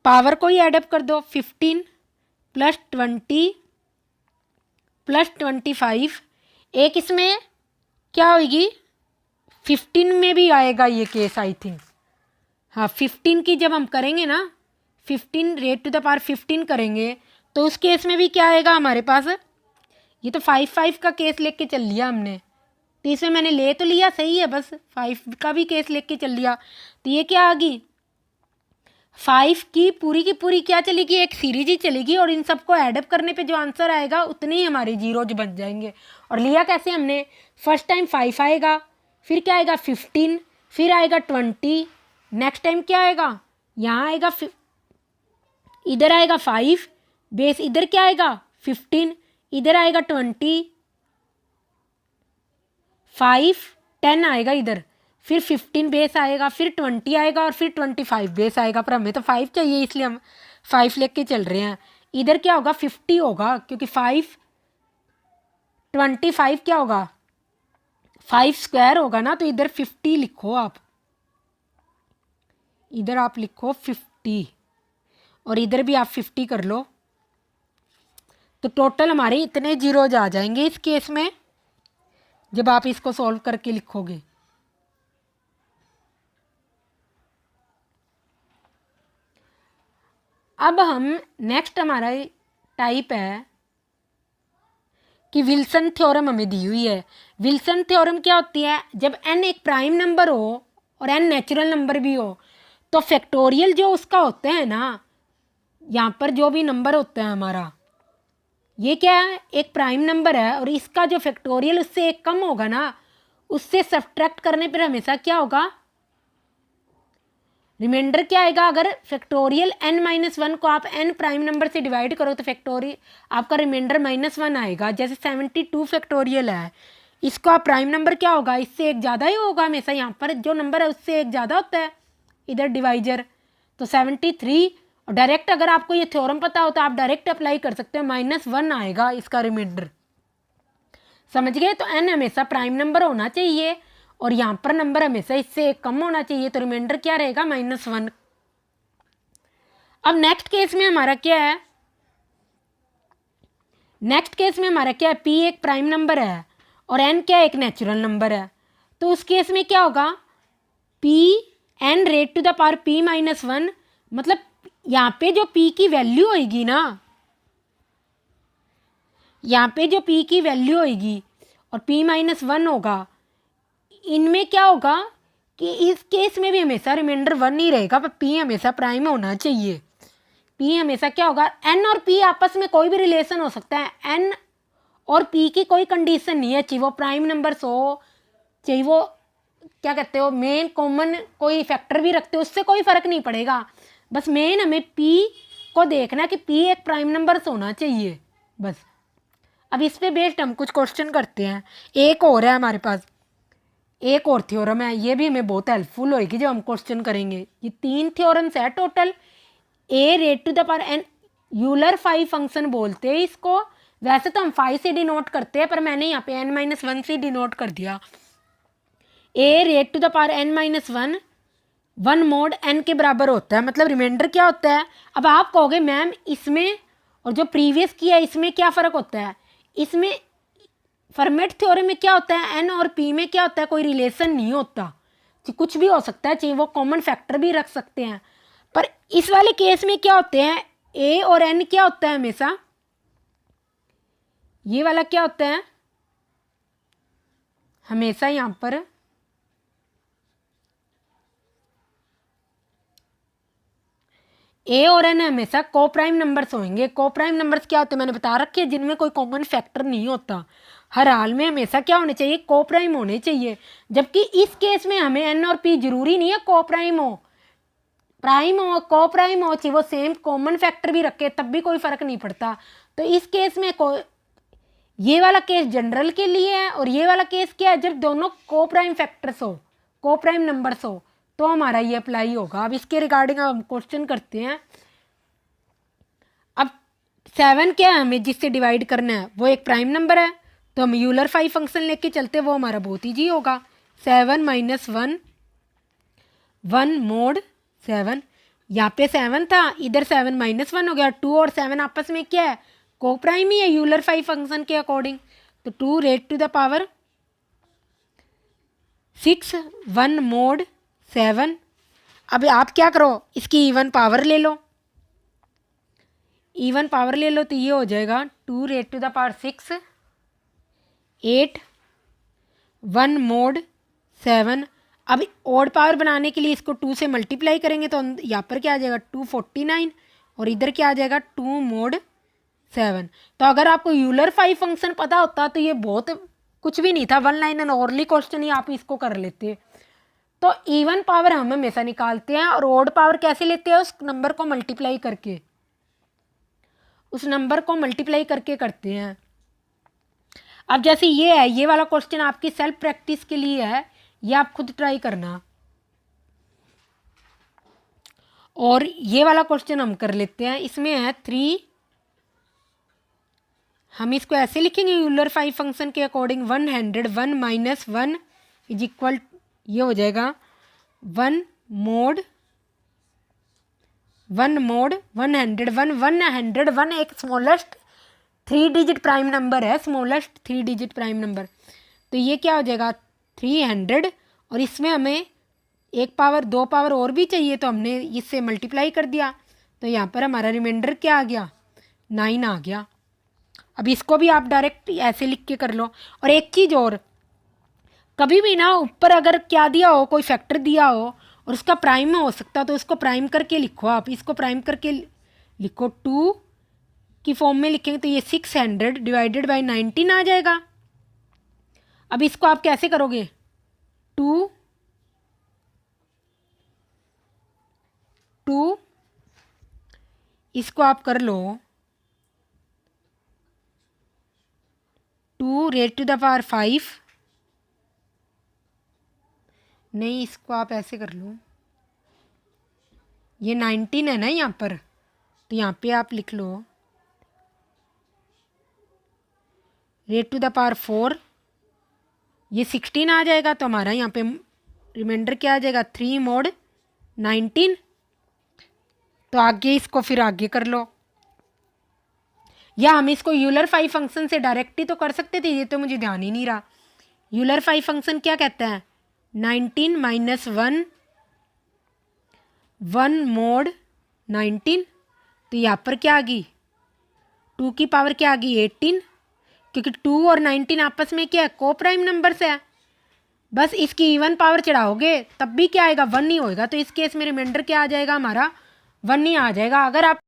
पावर को ही एडअप कर दो। 15 प्लस 20 प्लस 25, एक इसमें क्या होगी? 15 में भी आएगा ये केस आई थिंक। हाँ 15 की जब हम करेंगे ना, 15 रेड टू द पावर 15 करेंगे, तो उस केस में भी क्या आएगा हमारे पास? ये तो 5 का केस लेके चल लिया हमने, तो इसमें मैंने ले तो लिया सही है, बस 5 का भी केस लेके चल लिया। तो ये क्या आ गई? 5 की पूरी क्या चलेगी? एक सीरीज ही चलेगी, और इन सबको एडअप करने पे जो आंसर आएगा उतने ही हमारे जीरोज बन जाएंगे। और लिया कैसे हमने? फर्स्ट टाइम 5 आएगा, फिर क्या आएगा? 15, फिर आएगा 20, नेक्स्ट टाइम क्या आएगा? यहाँ आएगा इधर आएगा 5 बेस, इधर क्या आएगा? 15, इधर आएगा 20, 5 10 आएगा इधर, फिर 15 बेस आएगा, फिर 20 आएगा, और फिर 25 बेस आएगा। पर हमें तो 5 चाहिए, इसलिए हम 5 लेके चल रहे हैं। इधर क्या होगा? 50 होगा, क्योंकि 5 25 क्या होगा? 5 स्क्वायर होगा ना, तो इधर 50 लिखो आप, इधर आप लिखो 50, और इधर भी आप 50 कर लो। तो टोटल हमारे इतने जीरोज आ जाएंगे इस केस में, जब आप इसको सॉल्व करके लिखोगे। अब हम नेक्स्ट हमारा टाइप है कि विल्सन थ्योरम हमें दी हुई है। विल्सन थ्योरम क्या होती है? जब n एक प्राइम नंबर हो और n नेचुरल नंबर भी हो, तो फैक्टोरियल जो उसका होता है ना, यहाँ पर जो भी नंबर होता है हमारा, ये क्या है, एक प्राइम नंबर है, और इसका जो फैक्टोरियल उससे एक कम होगा ना, उससे सब्ट्रैक्ट करने पर हमेशा क्या होगा, रिमाइंडर क्या आएगा। अगर फैक्टोरियल n-1 को आप n प्राइम नंबर से डिवाइड करो तो फैक्टोरियल आपका रिमाइंडर -1 आएगा। जैसे 72 फैक्टोरियल है, इसको आप प्राइम नंबर क्या होगा, इससे एक ज़्यादा ही होगा हमेशा, यहाँ पर जो नंबर है उससे एक ज़्यादा होता है इधर डिवाइजर, तो 73। और डायरेक्ट अगर आपको ये थ्योरम पता हो तो आप डायरेक्ट अप्लाई कर सकते हो, -1 आएगा इसका रिमाइंडर। समझ गए। तो n हमेशा प्राइम नंबर होना चाहिए और यहाँ पर नंबर हमेशा इससे एक कम होना चाहिए, तो रिमाइंडर क्या रहेगा, -1। अब नेक्स्ट केस में हमारा क्या है, p एक प्राइम नंबर है और n क्या एक नेचुरल नंबर है। तो उस केस में क्या होगा, p n raise to the power p-1, मतलब यहाँ पे जो p की वैल्यू होगी ना, यहाँ पे जो p की वैल्यू होगी और p-1 होगा, इनमें क्या होगा कि इस केस में भी हमेशा रिमाइंडर 1 ही रहेगा, पर p हमेशा प्राइम होना चाहिए। p हमेशा क्या होगा, n और p आपस में कोई भी रिलेशन हो सकता है, n और p की कोई कंडीशन नहीं है, चाहे वो प्राइम नंबर्स हो, चाहे वो क्या कहते हो मेन कॉमन कोई फैक्टर भी रखते हो, उससे कोई फर्क नहीं पड़ेगा। बस मेन हमें p को देखना कि p एक प्राइम नंबर्स होना चाहिए बस। अब इस पे बेस्ड हम कुछ क्वेश्चन करते हैं। एक और है हमारे पास, एक और थ्योरम है, ये भी हमें बहुत हेल्पफुल होगी जब हम क्वेश्चन करेंगे। ये 3 थ्योरम्स है टोटल। A raise to the power n, Euler 5 function बोलते हैं इसको, वैसे तो हम 5 से डिनोट करते हैं पर मैंने यहाँ पे n-1 से डिनोट कर दिया। A raise to the power n-1 1 mod n के बराबर होता है, मतलब रिमाइंडर क्या होता है। अब आप कहोगे मैम इसमें और जो प्रीवियस किया इसमें क्या फ़र्क होता है, इसमें फर्मेट थ्योरम में क्या होता है, n और p में क्या होता है, कोई रिलेशन नहीं होता, कुछ भी हो सकता है, चाहिए वो कॉमन फैक्टर भी रख सकते हैं। पर इस वाले केस में क्या होते हैं, a और n क्या होता है हमेशा, ये वाला क्या होता है हमेशा, यहाँ पर ए और एन हमेशा को प्राइम नंबर्स होंगे। को प्राइम नंबर्स क्या होते हैं मैंने बता रखे हैं, जिनमें कोई कॉमन फैक्टर नहीं होता। हर हाल में हमेशा क्या होने चाहिए, को प्राइम होने चाहिए। जबकि इस केस में हमें एन और पी जरूरी नहीं है को प्राइम हो, प्राइम हो को प्राइम हो, चाहिए वो सेम कॉमन फैक्टर भी रखे तब भी कोई फर्क नहीं पड़ता। तो इस केस में ये वाला केस जनरल के लिए है और ये वाला केस क्या है, जब दोनों को प्राइम फैक्टर्स हो, को प्राइम नंबर्स हो, तो हमारा ये अप्लाई होगा। अब इसके रिगार्डिंग हम क्वेश्चन करते हैं। अब 7 क्या है, हमें जिससे डिवाइड करना है वो एक प्राइम नंबर है, तो हम यूलर 5 फंक्शन लेके चलते, वो हमारा बहुत ईजी होगा। 7 - 1 1 mod 7, यहाँ पे 7 था, इधर 7 - 1 हो गया। 2 और 7 आपस में क्या है, को प्राइम ही है यूलर 5 फंक्शन के अकॉर्डिंग। तो 2 raise to the power 6 1 mod 7। अब आप क्या करो, इसकी इवन पावर ले लो, इवन पावर ले लो, तो ये हो जाएगा 2 raise to the power 6 8 1 mod 7। अब ओड पावर बनाने के लिए इसको 2 से मल्टीप्लाई करेंगे तो यहाँ पर क्या आ जाएगा 249 और इधर क्या आ जाएगा 2 mod 7। तो अगर आपको यूलर 5 फंक्शन पता होता तो ये बहुत कुछ भी नहीं था, 1 लाइन एंड ओनली क्वेश्चन ही आप इसको कर लेते। तो इवन पावर हम हमेशा निकालते हैं और ओड पावर कैसे लेते हैं, उस नंबर को मल्टीप्लाई करके, उस नंबर को मल्टीप्लाई करके करते हैं। अब जैसे ये है, ये वाला क्वेश्चन आपकी सेल्फ प्रैक्टिस के लिए है, ये आप खुद ट्राई करना। और ये वाला क्वेश्चन हम कर लेते हैं, इसमें है 3, हम इसको ऐसे लिखेंगे यूलर 5 फंक्शन के अकॉर्डिंग 101 - 1 इज इक्वल, ये हो जाएगा 1 mod 101 एक स्मॉलेस्ट 3 डिजिट प्राइम नंबर है, स्मॉलेस्ट 3 डिजिट प्राइम नंबर। तो ये क्या हो जाएगा 300 और इसमें हमें 1 पावर 2 पावर और भी चाहिए, तो हमने इससे मल्टीप्लाई कर दिया, तो यहाँ पर हमारा रिमाइंडर क्या आ गया 9 आ गया। अब इसको भी आप डायरेक्ट ऐसे लिख के कर लो। और एक चीज़ और, कभी भी ना ऊपर अगर क्या दिया हो, कोई फैक्टर दिया हो और उसका प्राइम में हो सकता तो उसको प्राइम करके लिखो आप, इसको प्राइम करके लिखो, 2 की फॉर्म में लिखेंगे तो ये 600 डिवाइडेड बाई 19 आ जाएगा। अब इसको आप कैसे करोगे, 2 इसको आप कर लो 2 रेज़ टू द पावर 5, नहीं इसको आप ऐसे कर लो, ये 19 है ना यहाँ पर, तो यहाँ पे आप लिख लो रेज़ टू द पावर 4, ये 16 आ जाएगा, तो हमारा यहाँ पे रिमाइंडर क्या आ जाएगा, 3 mod 19। तो आगे इसको फिर आगे कर लो, या हम इसको यूलर 5 फंक्शन से डायरेक्ट ही तो कर सकते थे, ये तो मुझे ध्यान ही नहीं रहा। यूलर 5 फंक्शन क्या कहता है, 19 माइनस 1 mod 19, तो यहाँ पर क्या आ गई, 2 की पावर क्या आ गई 18, क्योंकि 2 और 19 आपस में क्या है, को प्राइम नंबर्स है। बस इसकी इवन पावर चढ़ाओगे तब भी क्या आएगा, 1 ही होएगा, तो इस केस में रिमाइंडर क्या आ जाएगा हमारा, 1 ही आ जाएगा। अगर आप